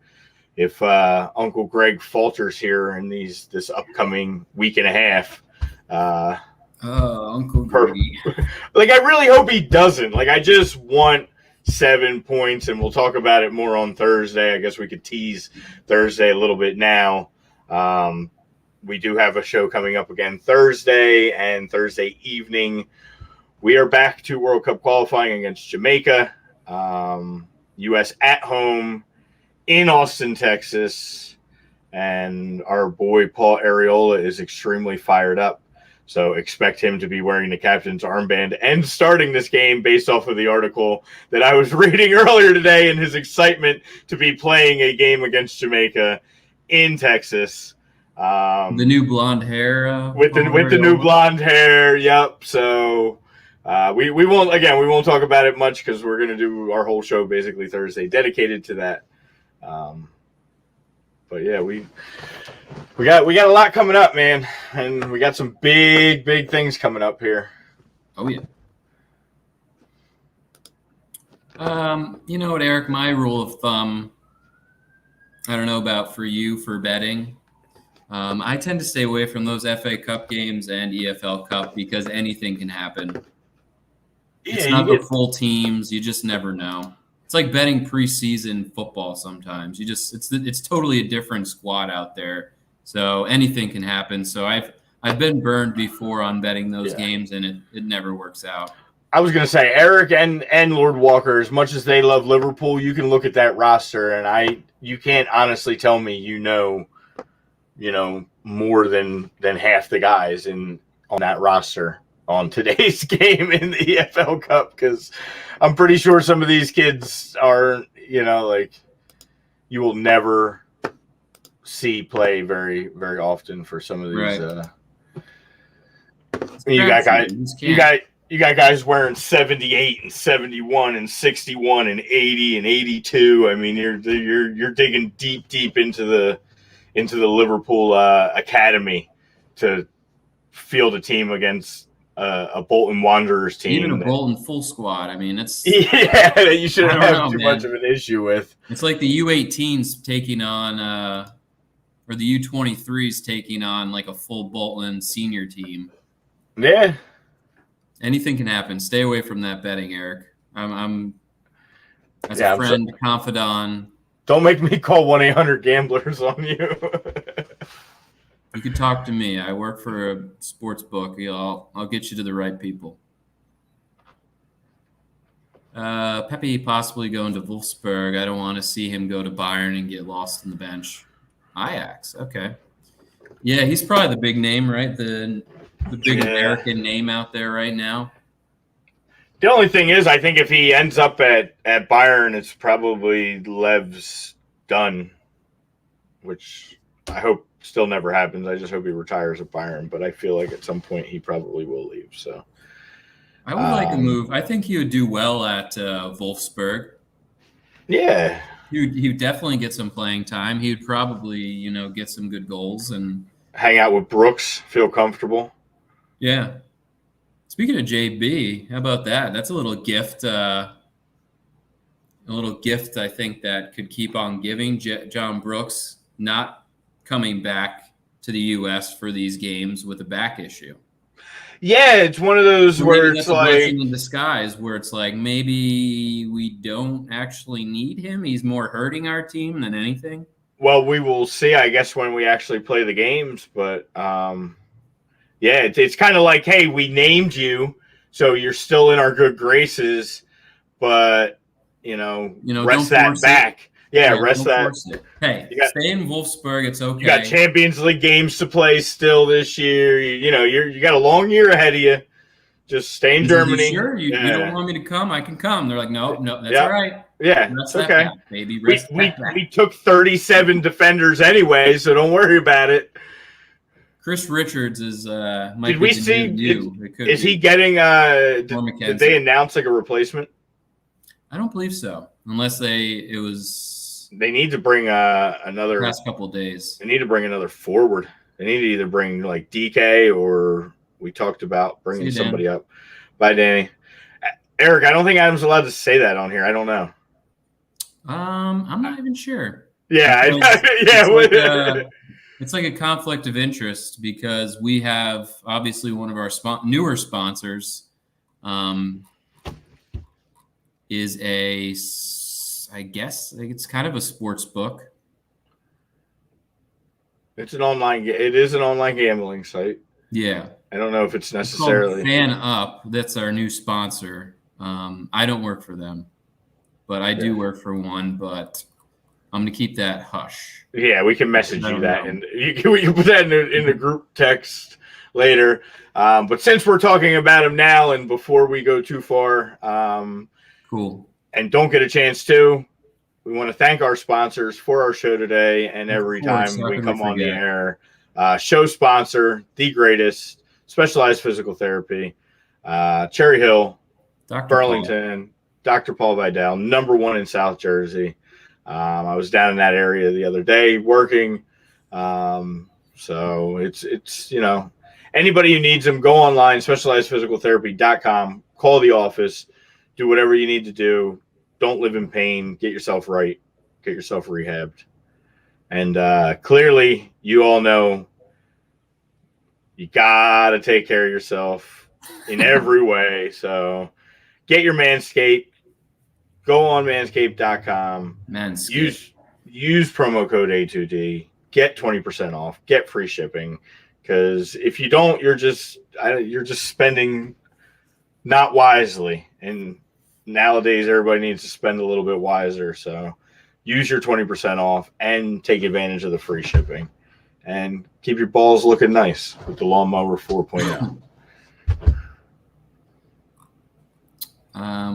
if Uncle Greg falters here in this upcoming week and a half, Uncle Greg. Like I really hope he doesn't. Like I just want 7 points, and we'll talk about it more on Thursday. I guess we could tease Thursday a little bit now. We do have a show coming up again Thursday and Thursday evening. We are back to World Cup qualifying against Jamaica. U.S. at home in Austin, Texas. And our boy Paul Areola is extremely fired up. So expect him to be wearing the captain's armband and starting this game based off of the article that I was reading earlier today and his excitement to be playing a game against Jamaica in Texas. The new blonde hair. With the new blonde hair, yep. So we won't talk about it much because we're going to do our whole show basically Thursday dedicated to that. But yeah, we got a lot coming up, man, and we got some big things coming up here. Oh yeah. You know what, Eric? My rule of thumb. I don't know about for you for betting. I tend to stay away from those FA Cup games and EFL Cup because anything can happen. Yeah, it's not the full teams. You just never know. It's like betting preseason football sometimes. It's totally a different squad out there. So anything can happen. So I've been burned before on betting those games, and it never works out. I was going to say, Eric and Lord Walker, as much as they love Liverpool, you can look at that roster, and you can't honestly tell me more than half the guys on that roster on today's game in the EFL Cup, because I'm pretty sure some of these kids are, like you will never see play very, very often for some of these. Right. You got guys wearing 78 and 71 and 61 and 80 and 82. I mean, you're digging deep into the Liverpool academy to field a team against a Bolton Wanderers team. Even a Bolton full squad. I mean, it's that you shouldn't have too much of an issue with. It's like the U18s taking on, or the U23s taking on like a full Bolton senior team. Yeah. Anything can happen. Stay away from that betting, Eric. I'm as a friend, confidant. Don't make me call 1-800-GAMBLERS on you. You can talk to me. I work for a sports book. I'll get you to the right people. Pepe possibly going to Wolfsburg. I don't want to see him go to Bayern and get lost on the bench. Ajax. Okay. Yeah, he's probably the big name, right? The big American name out there right now. The only thing is, I think if he ends up at Bayern, it's probably Lev's done, which I hope still never happens. I just hope he retires at Bayern, but I feel like at some point he probably will leave. So I would like a move. I think he would do well at Wolfsburg. Yeah. He would definitely get some playing time. He would probably, get some good goals and hang out with Brooks, feel comfortable. Yeah. Speaking of JB, how about that? That's a little gift. I think that could keep on giving. John Brooks not coming back to the U.S. for these games with a back issue. Yeah, it's one of those where it's like a blessing in disguise, where it's like maybe we don't actually need him. He's more hurting our team than anything. Well, we will see, I guess, when we actually play the games. But yeah, it's kind of like, hey, we named you, so you're still in our good graces, but rest that back. Yeah, rest that. Hey, stay in Wolfsburg. It's okay. You got Champions League games to play still this year. You got a long year ahead of you. Just stay in Germany. Sure, you don't want me to come? I can come. They're like, no, that's all right. Yeah, rest okay. Back, baby. We took 37 defenders anyway, so don't worry about it. Chris Richards is might did be we the see? new. Is he getting? Did they announce like a replacement? I don't believe so, unless it was. They need to bring another. Last couple of days. They need to bring another forward. They need to either bring like DK or we talked about bringing somebody up. Bye, Danny. Eric, I don't think Adam's allowed to say that on here. I don't know. I'm not even sure. Yeah, it's like a conflict of interest because we have obviously one of our newer sponsors is I guess it's kind of a sports book. It is an online gambling site. Yeah. I don't know if it's necessarily Fan Up. That's our new sponsor. I don't work for them, but I do work for one, but I'm going to keep that hush. Yeah, we can message you that, and you can put that in the group text later. But since we're talking about him now, and before we go too far, cool, and don't get a chance to, we want to thank our sponsors for our show today and every time we come on the air. Show sponsor, the greatest, Specialized Physical Therapy, Cherry Hill, Dr. Burlington, Dr. Paul Vidal, #1 in South Jersey. I was down in that area the other day working. So it's anybody who needs them, go online, specializedphysicaltherapy.com, call the office, do whatever you need to do. Don't live in pain. Get yourself right. Get yourself rehabbed. And clearly, you all know you got to take care of yourself in every way. So get your Manscaped. Go on manscaped.com. Manscaped. Use promo code A2D. Get 20% off. Get free shipping. Because if you don't, you're just spending not wisely. And nowadays, everybody needs to spend a little bit wiser. So use your 20% off and take advantage of the free shipping. And keep your balls looking nice with the Lawnmower 4.0.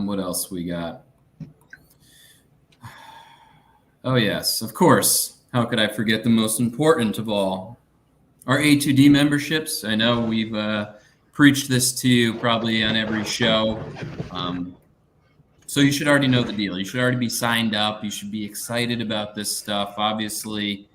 What else we got? Oh, yes, of course. How could I forget the most important of all? Our A2D memberships. I know we've preached this to you probably on every show. So you should already know the deal. You should already be signed up. You should be excited about this stuff. Obviously,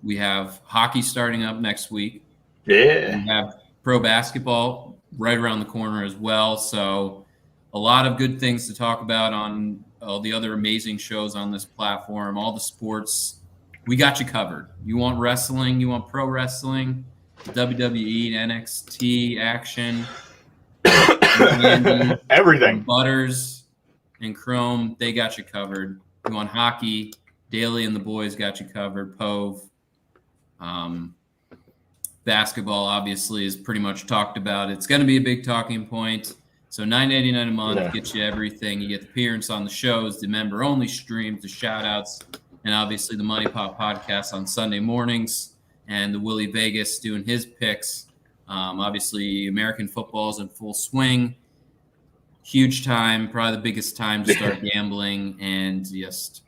we have hockey starting up next week. Yeah. We have pro basketball right around the corner as well. So a lot of good things to talk about on all the other amazing shows on this platform, all the sports. We got you covered. You want wrestling, you want pro wrestling, WWE, NXT action, everything. Butters and Chrome, they got you covered. You want hockey, Daly and the boys got you covered. Pove. Basketball obviously is pretty much talked about. It's going to be a big talking point. So $9.99 a month gets you everything. You get the appearance on the shows, the member-only streams, the shout-outs, and obviously the Money Pop podcast on Sunday mornings, and the Willie Vegas doing his picks. Obviously, American football's in full swing. Huge time, probably the biggest time to start gambling, and just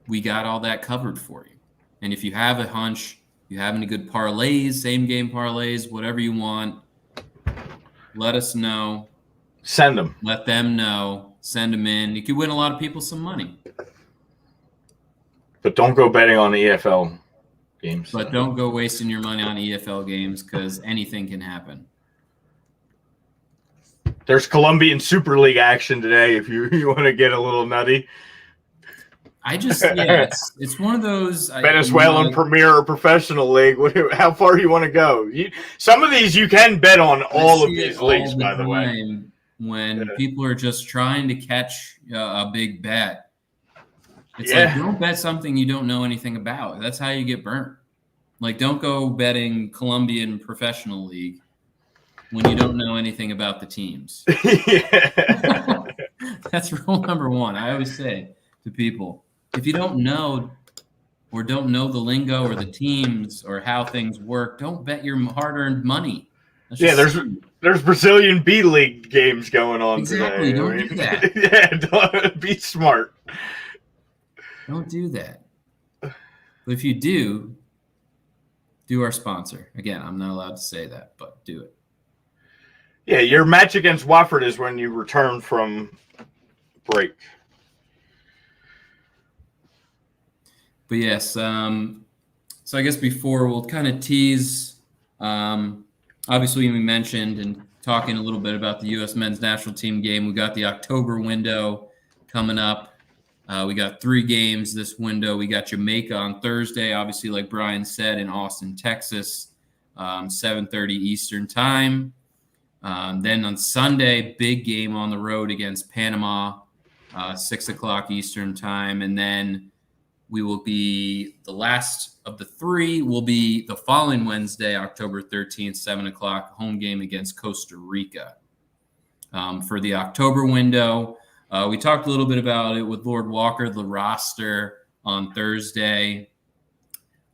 we got all that covered for you. And if you have a hunch, you have any good parlays, same game parlays, whatever you want, let us know. Send them. Let them know. Send them in. You could win a lot of people some money. But don't go betting on the EFL games. But don't go wasting your money on EFL games because anything can happen. There's Colombian Super League action today if you want to get a little nutty. It's one of those Venezuelan Premier or Professional League. How far do you want to go? Some of these you can bet on all of these leagues, by the way. When people are just trying to catch a big bet, it's like don't bet something you don't know anything about. That's how you get burnt. Like don't go betting Colombian Professional League when you don't know anything about the teams. That's rule number one. I always say to people, if you don't know or don't know the lingo or the teams or how things work, don't bet your hard-earned money. There's Brazilian B League games going on today. Don't do that. Don't be smart. Don't do that. But if you do our sponsor. Again, I'm not allowed to say that, but do it. Yeah, your match against Watford is when you return from break. But yes, so I guess before we'll kind of tease, obviously we mentioned and talking a little bit about the U.S. men's national team game. We got the October window coming up. We got 3 games this window. We got Jamaica on Thursday, obviously like Brian said, in Austin, Texas, 7:30 Eastern time. Then on Sunday, big game on the road against Panama, 6 o'clock Eastern time. And then we will be the last of the 3 will be the following Wednesday, October 13th, 7 o'clock, home game against Costa Rica. For the October window, we talked a little bit about it with Lord Walker, the roster on Thursday,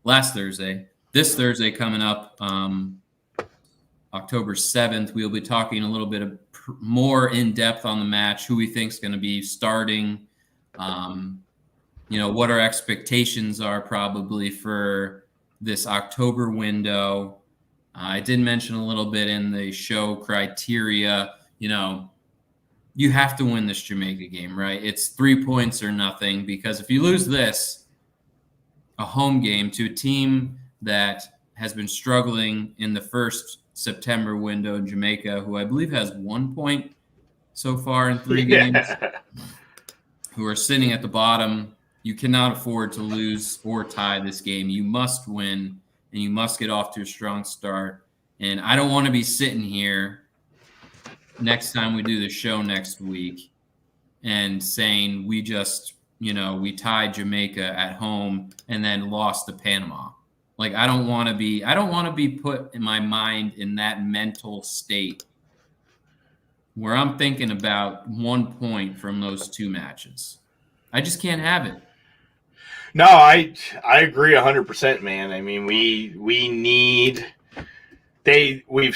last Thursday. This Thursday coming up, October 7th, we'll be talking a little bit more in depth on the match, who we think is going to be starting, what our expectations are probably for this October window. I did mention a little bit in the show criteria, you have to win this Jamaica game, right? It's 3 points or nothing, because if you lose this, a home game to a team that has been struggling in the first September window in Jamaica, who I believe has 1 point so far in 3 games, who are sitting at the bottom, you cannot afford to lose or tie this game. You must win, and you must get off to a strong start. And I don't want to be sitting here next time we do the show next week and saying we just, we tied Jamaica at home and then lost to Panama. Like, I don't want to be put in my mind in that mental state where I'm thinking about 1 point from those 2 matches. I just can't have it. No, I agree 100%, man. I mean, we've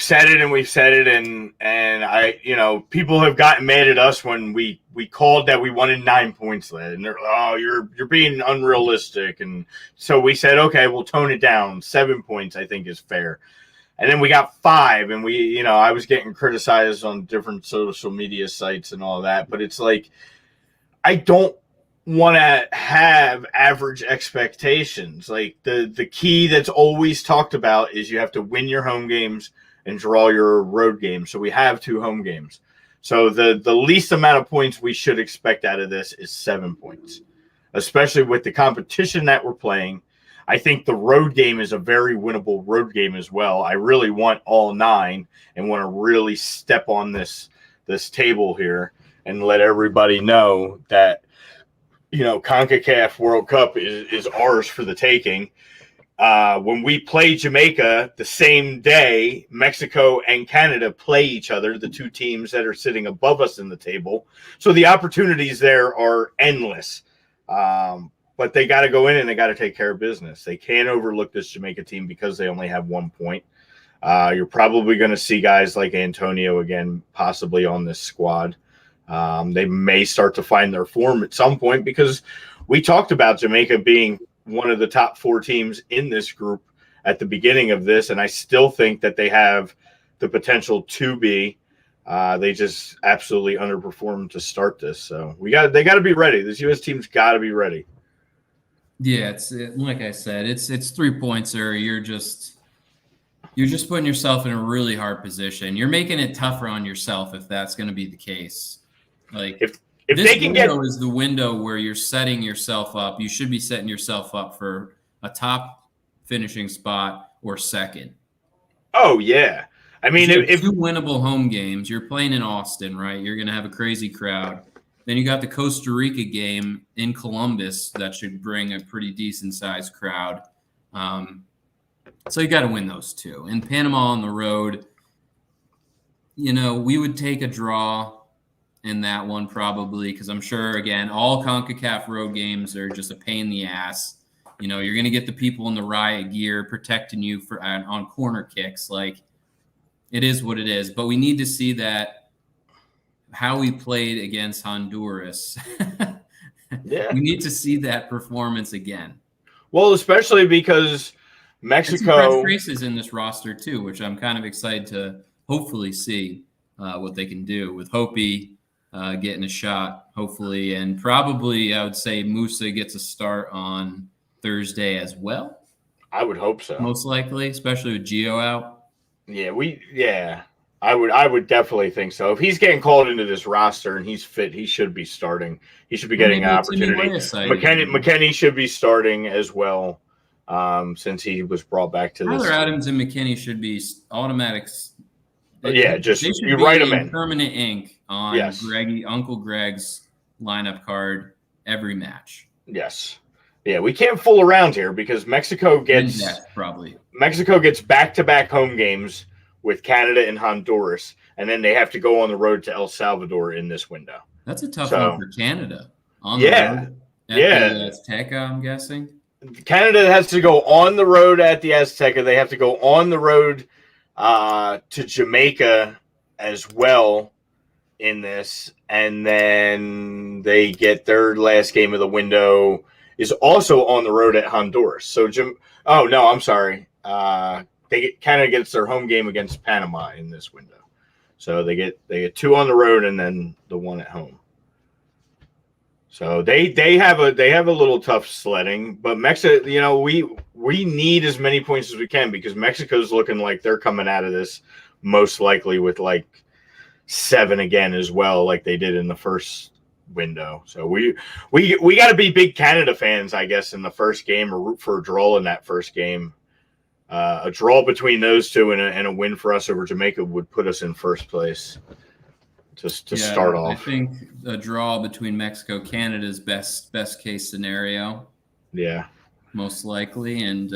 said it and people have gotten mad at us when we called that we wanted 9 points led, and they're, you're being unrealistic. And so we said, okay, we'll tone it down. 7 points, I think, is fair. And then we got 5, and I was getting criticized on different social media sites and all that, but it's like, I don't want to have average expectations. Like the key that's always talked about is you have to win your home games and draw your road games. So we have 2 home games. So the least amount of points we should expect out of this is 7 points, especially with the competition that we're playing. I think the road game is a very winnable road game as well. I really want all 9 and want to really step on this table here and let everybody know that CONCACAF World Cup is ours for the taking. When we play Jamaica the same day, Mexico and Canada play each other, the two teams that are sitting above us in the table. So the opportunities there are endless. But they got to go in and they got to take care of business. They can't overlook this Jamaica team because they only have 1 point. You're probably going to see guys like Antonio again, possibly on this squad. They may start to find their form at some point because we talked about Jamaica being one of the top 4 teams in this group at the beginning of this, and I still think that they have the potential to be. They just absolutely underperformed to start this. So they got to be ready. This U.S. team's got to be ready. Yeah, like I said, it's 3 points, or you're just putting yourself in a really hard position. You're making it tougher on yourself if that's going to be the case. Like if this they can window is the window where you're setting yourself up. You should be setting yourself up for a top finishing spot or second. Oh yeah, I mean, if 2 winnable home games, you're playing in Austin, right? You're going to have a crazy crowd. Then you got the Costa Rica game in Columbus that should bring a pretty decent sized crowd. So you got to win those 2. And Panama on the road, we would take a draw in that one probably, because I'm sure, again, all CONCACAF road games are just a pain in the ass. You're going to get the people in the riot gear protecting you on corner kicks. Like, it is what it is. But we need to see that how we played against Honduras. Yeah. We need to see that performance again. Well, especially because Mexico races in this roster too, which I'm kind of excited to hopefully see what they can do with Hopi getting a shot, hopefully, and probably I would say Musa gets a start on Thursday as well. I would hope so. Most likely, especially with Gio out. Yeah, I would definitely think so. If he's getting called into this roster and he's fit, he should be starting. He should be getting an opportunity. McKennie should be starting as well, since he was brought back to this. Tyler Adams and McKennie should be automatics. Just you write them in. Permanent ink on Uncle Greg's lineup card every match. Yes. Yeah, we can't fool around here because Mexico gets back-to-back home games with Canada and Honduras, and then they have to go on the road to El Salvador in this window. That's a tough one for Canada. On the road at the Azteca, I'm guessing. Canada has to go on the road at the Azteca. They have to go on the road to Jamaica as well in this, and then they get their last game of the window is also on the road at Honduras. So I'm sorry. Canada gets their home game against Panama in this window. So they get 2 on the road and then the 1 at home. So they have a little tough sledding, but Mexico, we need as many points as we can because Mexico's looking like they're coming out of this most likely with like 7 again as well, like they did in the first window. So we got to be big Canada fans, I guess, in the first game, or root for a draw in that first game. A draw between those 2 and a win for us over Jamaica would put us in first place to start off. I think a draw between Mexico, Canada's best case scenario. Yeah, most likely, and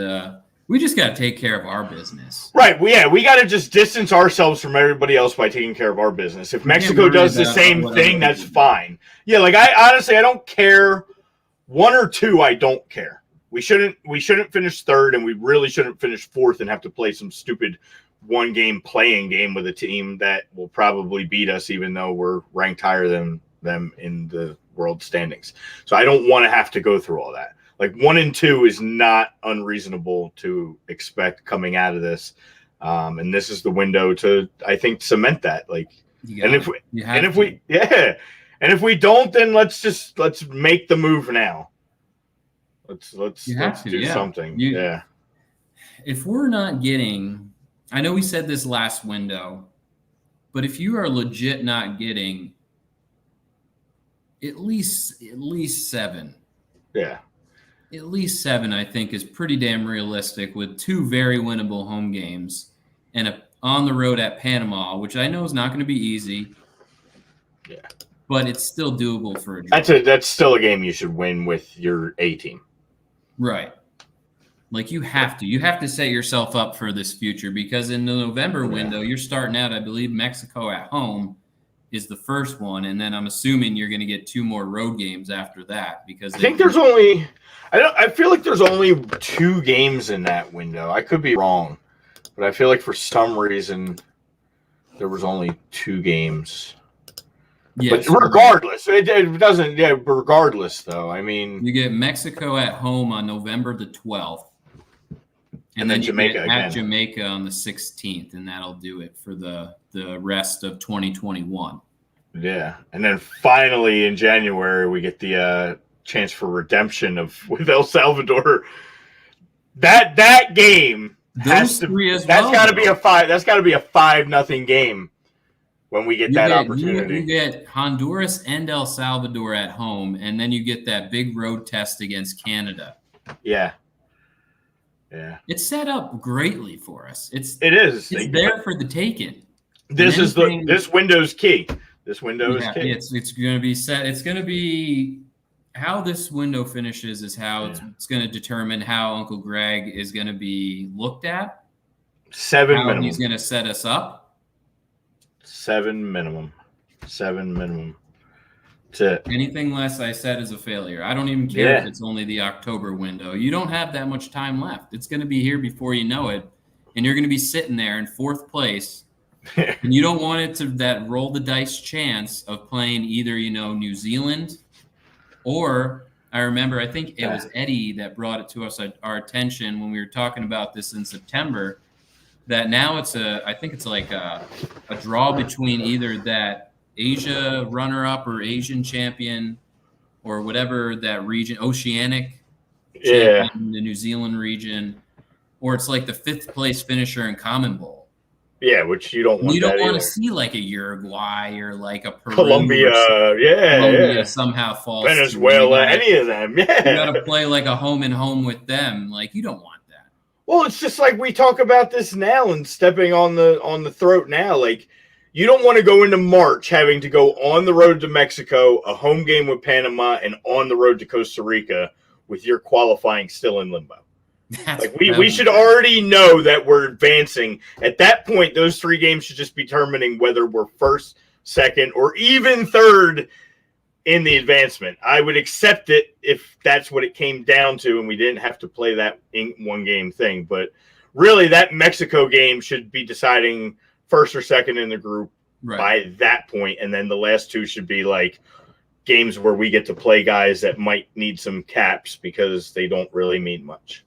we just got to take care of our business. Right. We got to just distance ourselves from everybody else by taking care of our business. If Mexico does the same thing, that's fine. Yeah, like I honestly don't care. 1 or 2, I don't care. We shouldn't finish 3rd, and we really shouldn't finish 4th and have to play some stupid 1-game playing game with a team that will probably beat us, even though we're ranked higher than them in the world standings. So I don't want to have to go through all that. Like 1 and 2 is not unreasonable to expect coming out of this, and this is the window to, I think, cement that. Like, and if we don't, then let's make the move now. Let's do something. If we're not getting, I know we said this last window, but if you are legit not getting at least 7. Yeah. At least 7, I think, is pretty damn realistic with 2 very winnable home games and on the road at Panama, which I know is not going to be easy. Yeah. but it's still doable for a draw. That's still a game you should win with your A team. Right. Like you have to set yourself up for this future, because in the November window, you're starting out, I believe Mexico at home is the first one. And then I'm assuming you're going to get 2 more road games after that, because I think I feel like there's only 2 games in that window. I could be wrong, but I feel like for some reason there was only 2 games. Yes, but regardless, it doesn't. Yeah, regardless, though. I mean, you get Mexico at home on November the 12th, and then Jamaica at Jamaica on the 16th, and that'll do it for the rest of 2021. Yeah, and then finally in January we get the chance for redemption with El Salvador. That game has to. That's got to be a 5. That's got to be a 5-0 game. When we get that opportunity. You get Honduras and El Salvador at home, and then you get that big road test against Canada. Yeah. It's set up greatly for us. It is. It's there for the taking. This window's key. This window is key. It's going to be set. It's going to be how this window finishes is how it's going to determine how Uncle Greg is going to be looked at. 7 minimum. He's going to set us up. 7 minimum. Anything less, I said, is a failure. I don't even care if it's only the October window. You don't have that much time left. It's going to be here before you know it, and you're going to be sitting there in 4th place, and you don't want it to that roll the dice chance of playing either New Zealand, or I remember I think it was Eddie that brought it to us our attention when we were talking about this in September. That now I think it's like a draw between either that Asia runner-up or Asian champion or whatever that region, Oceanic champion, the New Zealand region, or it's like the 5th place finisher in Common Bowl. Yeah, which you don't want. You don't want to see like a Uruguay or like a Peru Colombia. Colombia somehow falls. Venezuela, any of them. Yeah, you got to play like a home and home with them. Like you don't want. Well, it's just like we talk about this now and stepping on the throat now. Like, you don't want to go into March having to go on the road to Mexico, a home game with Panama, and on the road to Costa Rica with your qualifying still in limbo. We should already know that we're advancing. At that point, those 3 games should just be determining whether we're 1st, 2nd, or even 3rd in the advancement. I would accept it if that's what it came down to and we didn't have to play that in 1-game thing. But really, that Mexico game should be deciding 1st or 2nd in the group by that point. And then the last 2 should be like games where we get to play guys that might need some caps because they don't really mean much.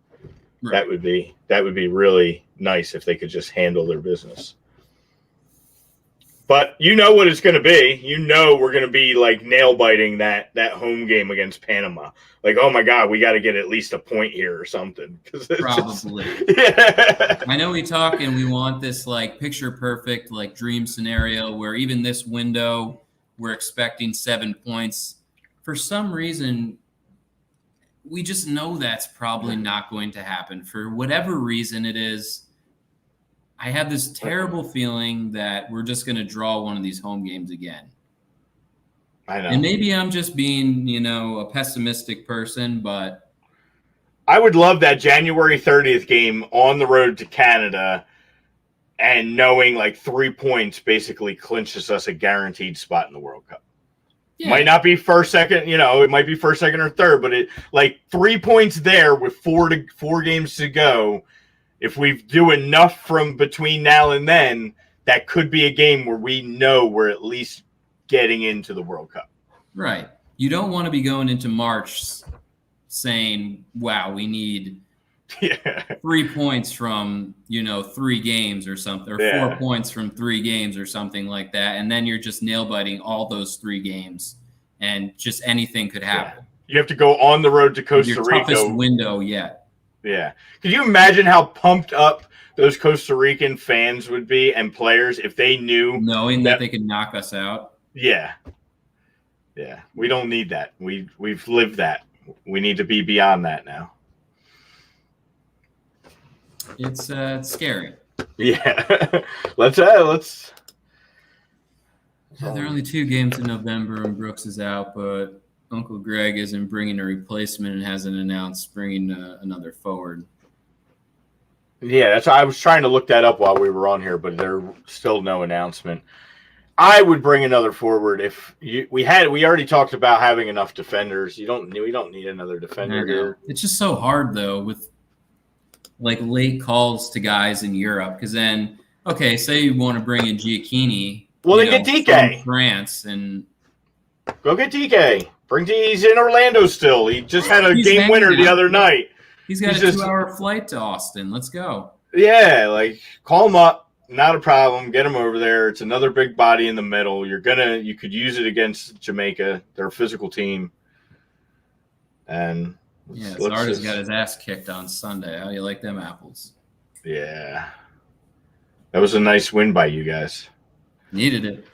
Right. That would be really nice if they could just handle their business. But you know what it's going to be. We're going to be like nail biting that home game against Panama. Like, oh my God, we got to get at least a point here or something. Probably. I know we talk and we want this like picture perfect, like dream scenario where even this window, we're expecting 7 points. For some reason, we just know that's probably not going to happen. For whatever reason it is, I have this terrible feeling that we're just going to draw one of these home games again. I know. And maybe I'm just being, a pessimistic person, but I would love that January 30th game on the road to Canada and knowing like 3 points basically clinches us a guaranteed spot in the World Cup. Yeah. Might not be 1st, 2nd, it might be 1st, 2nd, or 3rd, but it like 3 points there with 4 games to go. If we do enough from between now and then, that could be a game where we know we're at least getting into the World Cup. Right. You don't want to be going into March saying, wow, we need 3 points from, 3 games or something, or 4 points from 3 games or something like that. And then you're just nail biting all those 3 games and just anything could happen. You have to go on the road to Costa Rica. Your toughest window yet. Yeah. Could you imagine how pumped up those Costa Rican fans would be and players if they knew knowing that they could knock us out? Yeah. Yeah. We don't need that. We've lived that. We need to be beyond that now. It's scary. Yeah. Let's Yeah, there are only 2 games in November, and Brooks is out, but Uncle Greg isn't bringing a replacement and hasn't announced bringing another forward. Yeah, that's. I was trying to look that up while we were on here, but there's still no announcement. I would bring another forward if we already talked about having enough defenders. We don't need another defender here. It's just so hard though with like late calls to guys in Europe, because then say you want to bring in Giacchini. Well, then get DK from France and go get DK. He's in Orlando still. He just had a game winner the other night. He's got a 2-hour flight to Austin. Let's go. Yeah, like call him up. Not a problem. Get him over there. It's another big body in the middle. You could use it against Jamaica. They're a physical team. And Zarda's got his ass kicked on Sunday. How do you like them apples? Yeah. That was a nice win by you guys. Needed it.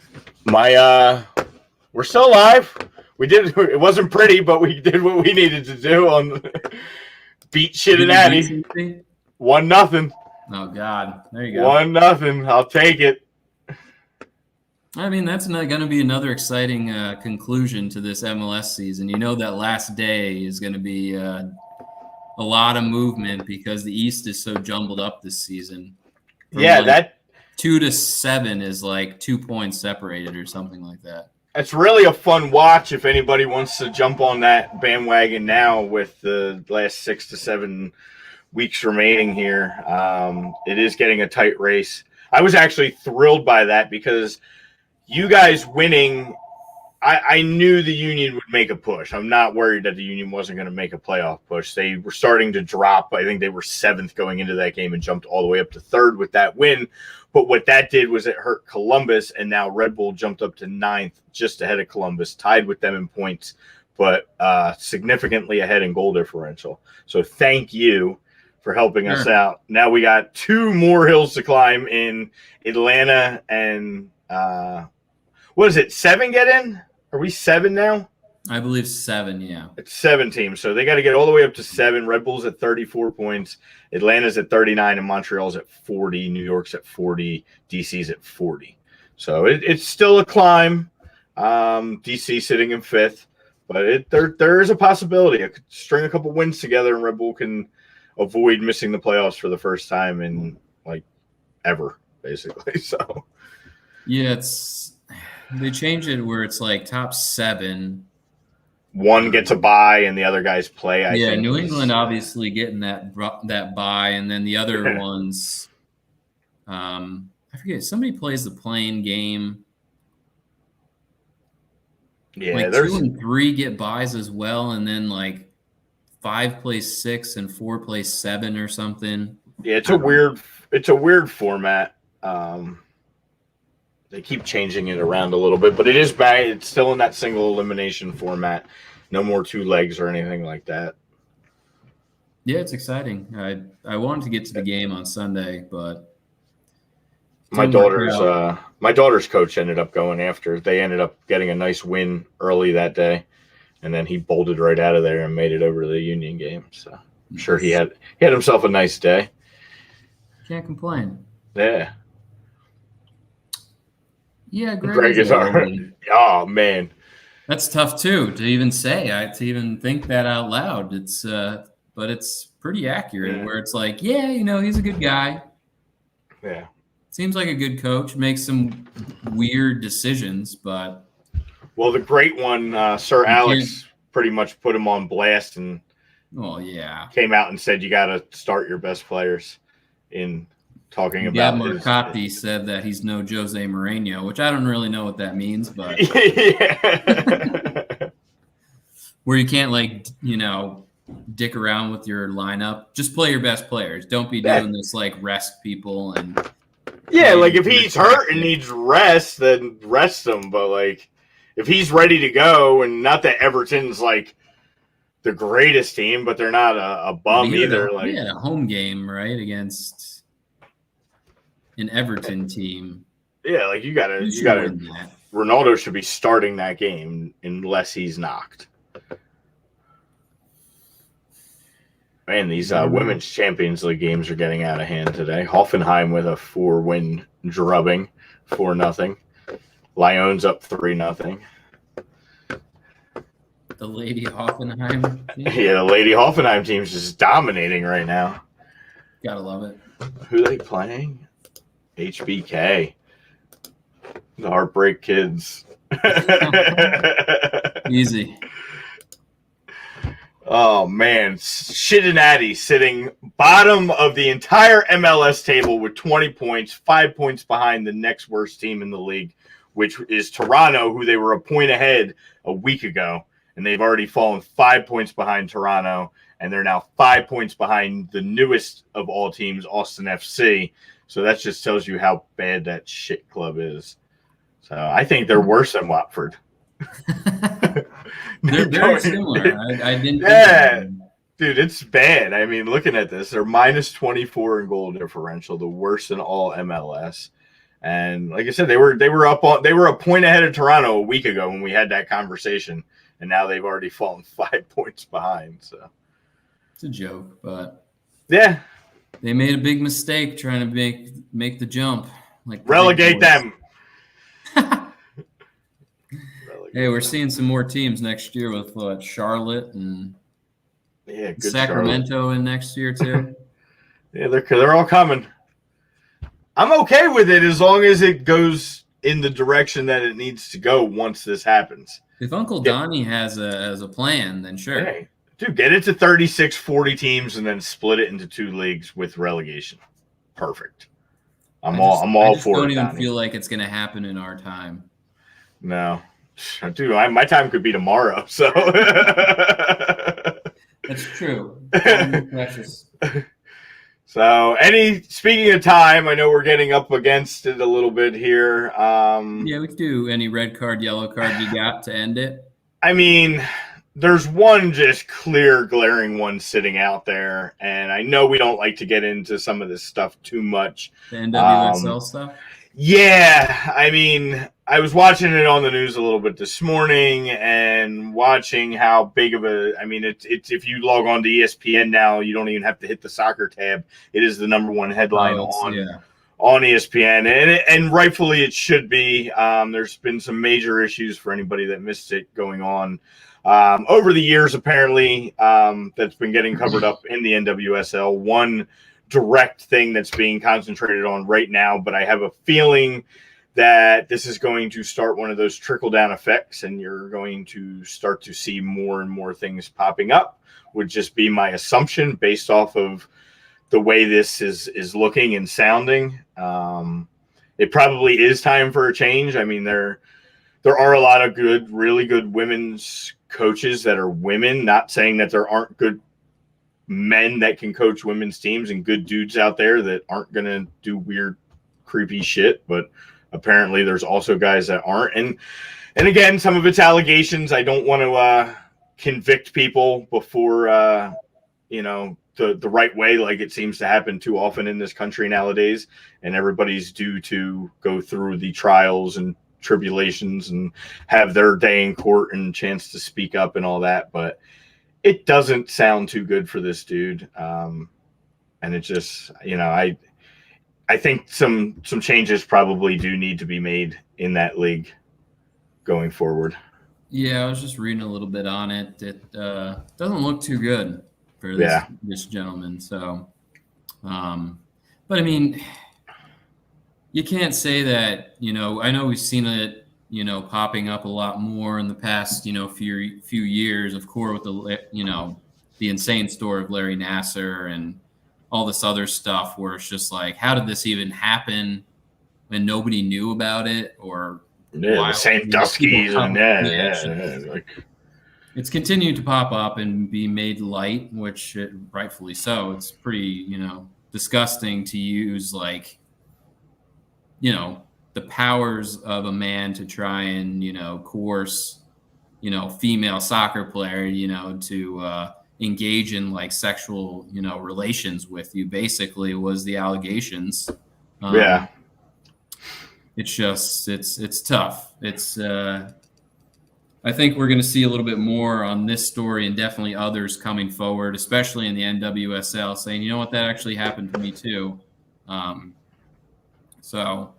We're still alive. We did. It wasn't pretty, but we did what we needed to do on beat shit and Addy. 1-0. Oh God! There you go. 1-0. I'll take it. I mean, that's going to be another exciting conclusion to this MLS season. You know that last day is going to be a lot of movement because the East is so jumbled up this season. That 2-7 is like 2 points separated or something like that. It's really a fun watch if anybody wants to jump on that bandwagon now with the last 6 to 7 weeks remaining here. It is getting a tight race. I was actually thrilled by that because you guys winning, I knew the Union would make a push. I'm not worried that the Union wasn't going to make a playoff push. They were starting to drop. I think they were 7th going into that game and jumped all the way up to 3rd with that win. But what that did was it hurt Columbus, and now Red Bull jumped up to 9th, just ahead of Columbus, tied with them in points, but significantly ahead in goal differential. So thank you for helping us out. Now we got 2 more hills to climb in Atlanta and what is it? 7 get in? Are we 7 now? I believe 7, yeah. It's 7 teams. So they got to get all the way up to 7. Red Bull's at 34 points. Atlanta's at 39 and Montreal's at 40. New York's at 40. DC's at 40. So it's still a climb. DC sitting in 5th. But there is a possibility. I could string a couple wins together and Red Bull can avoid missing the playoffs for the first time in like ever, basically. So yeah, they changed it where it's like top 7. One gets a bye and the other guys play. I think New England obviously getting that bye, and then the other ones, I forget. Somebody plays the playing game. Yeah, like 2 and 3 get buys as well, and then like 5 plays 6 and 4 plays 7 or something. Yeah, it's a weird format. They keep changing it around a little bit, but it is bad. It's still in that single elimination format. No more 2 legs or anything like that. Yeah, it's exciting. I wanted to get to the game on Sunday, but my daughter's coach ended up going after. They ended up getting a nice win early that day, and then he bolted right out of there and made it over to the Union game. So I'm sure he had himself a nice day. Can't complain. Yeah. Yeah, Greg is already. Oh man, that's tough too to even say. To even think that out loud. It's but it's pretty accurate. Where it's like, he's a good guy. Yeah, seems like a good coach. Makes some weird decisions, but the great one, Sir Alex, pretty much put him on blast and came out and said you got to start your best players in. Talking about Marcotti said that he's no Jose Mourinho, which I don't really know what that means, but where you can't dick around with your lineup. Just play your best players. Don't be doing this rest people and if he's hurt and needs rest, then rest him. But if he's ready to go, and not that Everton's the greatest team, but they're not a bum either. A home game right against an Everton team. Yeah, you gotta. Ronaldo should be starting that game unless he's knocked. Man, these Women's Champions League games are getting out of hand today. Hoffenheim with a 4-win drubbing, 4-0. Lions up 3-0. The Lady Hoffenheim team. Yeah, the Lady Hoffenheim team's just dominating right now. Gotta love it. Who are they playing? HBK. The Heartbreak Kids. Easy. Oh, man. Cincinnati sitting bottom of the entire MLS table with 20 points, 5 points behind the next worst team in the league, which is Toronto, who they were a point ahead a week ago. And they've already fallen 5 points behind Toronto, and they're now 5 points behind the newest of all teams, Austin FC. So that just tells you how bad that shit club is. So I think they're worse than Watford. They're very similar. I didn't. Yeah, dude, it's bad. I mean, looking at this, they're minus 24 in goal differential, the worst in all MLS. And like I said, they were a point ahead of Toronto a week ago when we had that conversation, and now they've already fallen 5 points behind. So it's a joke, but yeah, they made a big mistake trying to make the jump. Like relegate them. Hey, we're seeing some more teams next year with Charlotte and good Sacramento Charlotte. in next year too. Yeah, they're all coming. I'm okay with it as long as it goes in the direction that it needs to go once this happens. If Uncle Donnie has a plan, then sure. Hey, dude, get it to 36, 40 teams and then split it into 2 leagues with relegation. Perfect. I'm all for it. I don't even Donnie. feel like it's going to happen in our time. No. Dude, my time could be tomorrow, so. That's true. Precious. So, speaking of time, I know we're getting up against it a little bit here. Yeah, we could do any red card, yellow card you got to end it. I mean, there's one just clear, glaring one sitting out there, and I know we don't like to get into some of this stuff too much. The NWSL stuff? Yeah, I mean, I was watching it on the news a little bit this morning and watching how big of it's if you log on to ESPN now, you don't even have to hit the soccer tab. It is the number one headline on ESPN, and rightfully it should be. There's been some major issues for anybody that missed it going on over the years, apparently, that's been getting covered up in the NWSL. One direct thing that's being concentrated on right now, but I have a feeling that this is going to start one of those trickle-down effects, and you're going to start to see more and more things popping up, would just be my assumption based off of the way this is looking and sounding. It probably is time for a change. I mean, there are a lot of really good women's coaches that are women, not saying that there aren't good men that can coach women's teams and good dudes out there that aren't going to do weird, creepy shit. But apparently there's also guys that aren't. And again, some of it's allegations. I don't want to convict people before, the right way, like it seems to happen too often in this country nowadays. And everybody's due to go through the trials and tribulations and have their day in court and chance to speak up and all that. But it doesn't sound too good for this dude. And it just, I think some changes probably do need to be made in that league going forward. Yeah, I was just reading a little bit on it. It doesn't look too good for this gentleman. So, but I mean, you can't say that, I know we've seen it, popping up a lot more in the past, few years, of course, with the insane story of Larry Nassar and all this other stuff where it's just like, how did this even happen when nobody knew about it? Or the St. Duskies and like it's continued to pop up and be made light, which rightfully so. It's pretty, disgusting to use the powers of a man to try and, coerce, female soccer player, to engage in sexual, relations with you, basically was the allegations. It's just, it's tough. It's, I think we're going to see a little bit more on this story and definitely others coming forward, especially in the NWSL, saying, you know what, that actually happened to me too. So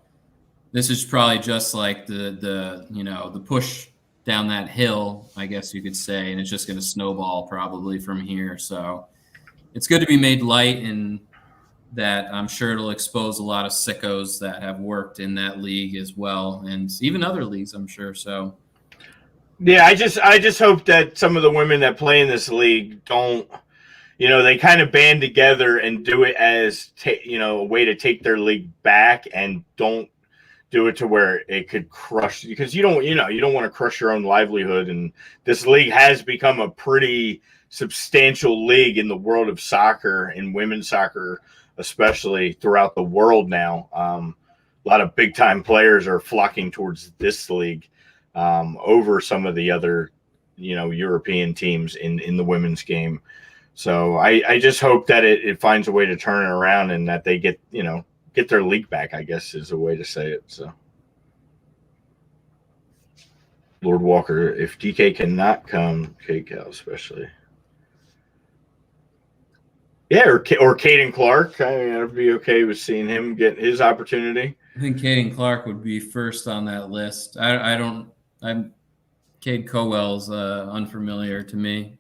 this is probably just like the push down that hill, I guess you could say, and it's just going to snowball probably from here. So it's good to be made light, and that I'm sure it'll expose a lot of sickos that have worked in that league as well, and even other leagues, I'm sure. So yeah, I just hope that some of the women that play in this league don't, they kind of band together and do it as a way to take their league back, and don't do it to where it could crush, because you don't want to crush your own livelihood. And this league has become a pretty substantial league in the world of soccer, and women's soccer especially, throughout the world now. A lot of big time players are flocking towards this league over some of the other European teams in the women's game. So I just hope that it finds a way to turn it around, and that they get their league back, I guess is a way to say it. So, Lord Walker, if DK cannot come, K-Cal especially. Yeah, or Caden Clark. I mean, I'd be okay with seeing him get his opportunity. I think Caden Clark would be first on that list. Cade Cowell's unfamiliar to me.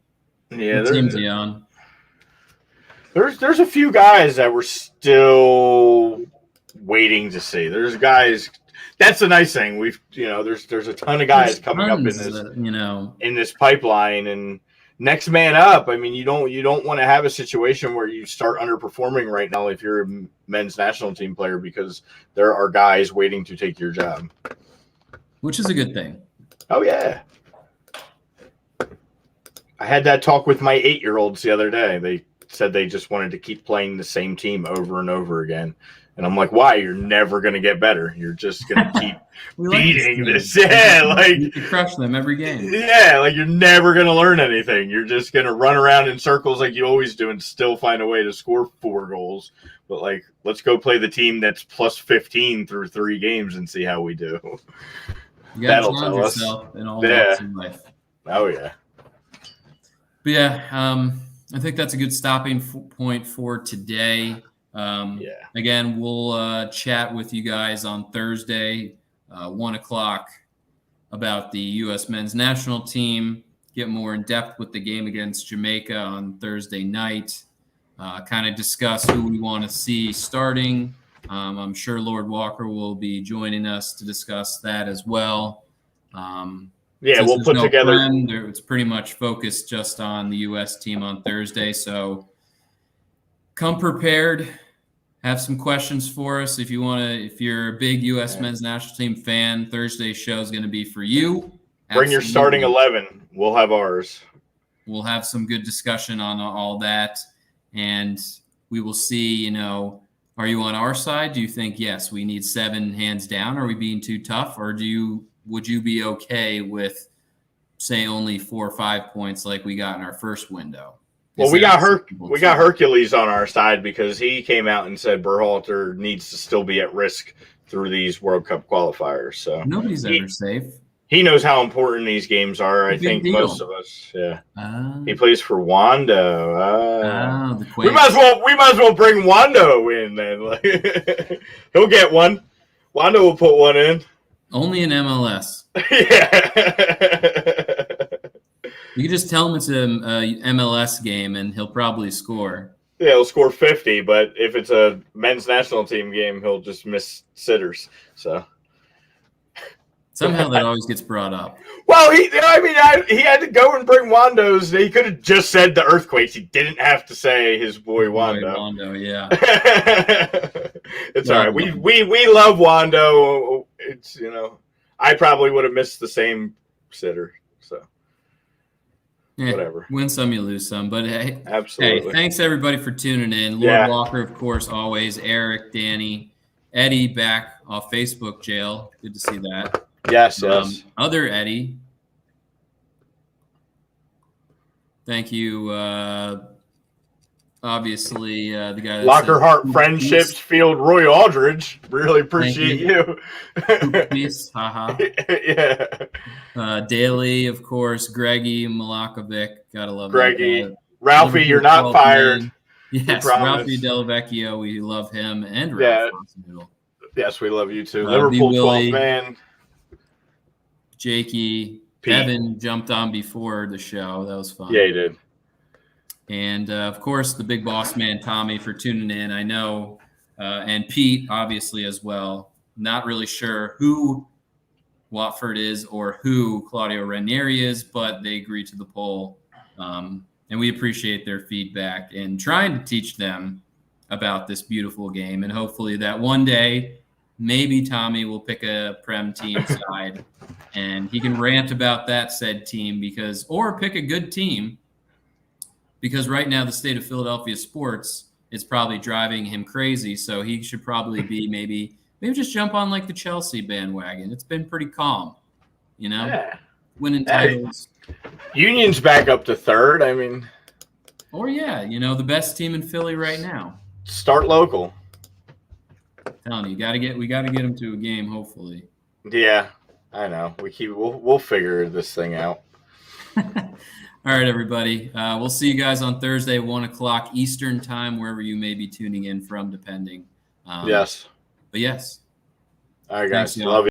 Yeah, what team's he on? There's a few guys that we're still waiting to see. There's guys. That's the nice thing. There's a ton of guys coming up in this in this pipeline, and next man up. I mean, you don't want to have a situation where you start underperforming right now if you're a men's national team player, because there are guys waiting to take your job, which is a good thing. Oh yeah. I had that talk with my 8-year-olds the other day. They said they just wanted to keep playing the same team over and over again. And I'm like, why? You're never going to get better. You're just going to keep beating this. Yeah, like you crush them every game. Yeah, like you're never going to learn anything. You're just going to run around in circles like you always do and still find a way to score 4 goals. But like, let's go play the team that's plus 15 through 3 games and see how we do. You got to challenge yourself in all walks of life. Oh yeah. But yeah, I think that's a good stopping point for today. Again, we'll chat with you guys on Thursday, 1:00, about the U.S. men's national team, get more in depth with the game against Jamaica on Thursday night, kind of discuss who we want to see starting. I'm sure Lord Walker will be joining us to discuss that as well. We'll put together. It's pretty much focused just on the U.S. team on Thursday. So come prepared. Have some questions for us if you want to. If you're a big U.S. men's national team fan, Thursday's show is going to be for you. Bring your starting 11. We'll have ours. We'll have some good discussion on all that, and we will see. Are you on our side? Do you think yes, we need 7 hands down? Are we being too tough, or would you be okay with, say, only 4 or 5 points like we got in our first window? Well, we got Hercules on our side, because he came out and said Berhalter needs to still be at risk through these World Cup qualifiers. So nobody's ever safe. He knows how important these games are. I think most of us. Yeah. He plays for Wando. We might as well bring Wando in then. He'll get one. Wando will put one in. Only in MLS. Yeah. You can just tell him it's a MLS game, and he'll probably score. Yeah, he'll score 50, but if it's a men's national team game, he'll just miss sitters. So somehow that always gets brought up. Well, he had to go and bring Wando's. He could have just said the Earthquakes. He didn't have to say his boy Wando. Wando, yeah. It's all right. We love Wando. It's I probably would have missed the same sitter. So. Yeah, whatever. Win some, you lose some. But hey, absolutely. Hey, thanks everybody for tuning in. Lord Walker, of course, always. Eric, Danny, Eddie back off Facebook jail. Good to see that. Yes. Other Eddie. Thank you. Obviously, the guy that Lockerheart Friendships Field Roy Aldridge. Really appreciate you. Peace. Haha. Yeah. Daly, of course. Greggy Malakovic. Gotta love Greggy. Ralphie, you're not fired. Yes, Ralphie Delvecchio. We love him. And Ralph. Yes, we love you too. B. Liverpool Willie, 12th man. Jakey, Pete. Evan jumped on before the show. That was fun. Yeah, he did. And, of course, the big boss man, Tommy, for tuning in. I know, and Pete, obviously, as well. Not really sure who Watford is or who Claudio Ranieri is, but they agreed to the poll. And we appreciate their feedback and trying to teach them about this beautiful game. And hopefully that one day, maybe Tommy will pick a Prem team side and he can rant about that said team or pick a good team, because right now the state of Philadelphia sports is probably driving him crazy. So he should probably be maybe just jump on like the Chelsea bandwagon. It's been pretty calm, Yeah. winning titles. Union's back up to third. I mean, Or the best team in Philly right now. start local. I'm telling you, we gotta get him to a game, hopefully. Yeah, I know. We'll figure this thing out. All right, everybody. We'll see you guys on Thursday, 1:00 Eastern time, wherever you may be tuning in from, depending. Yes. But yes. All right, guys. Thanks, y'all. Love you.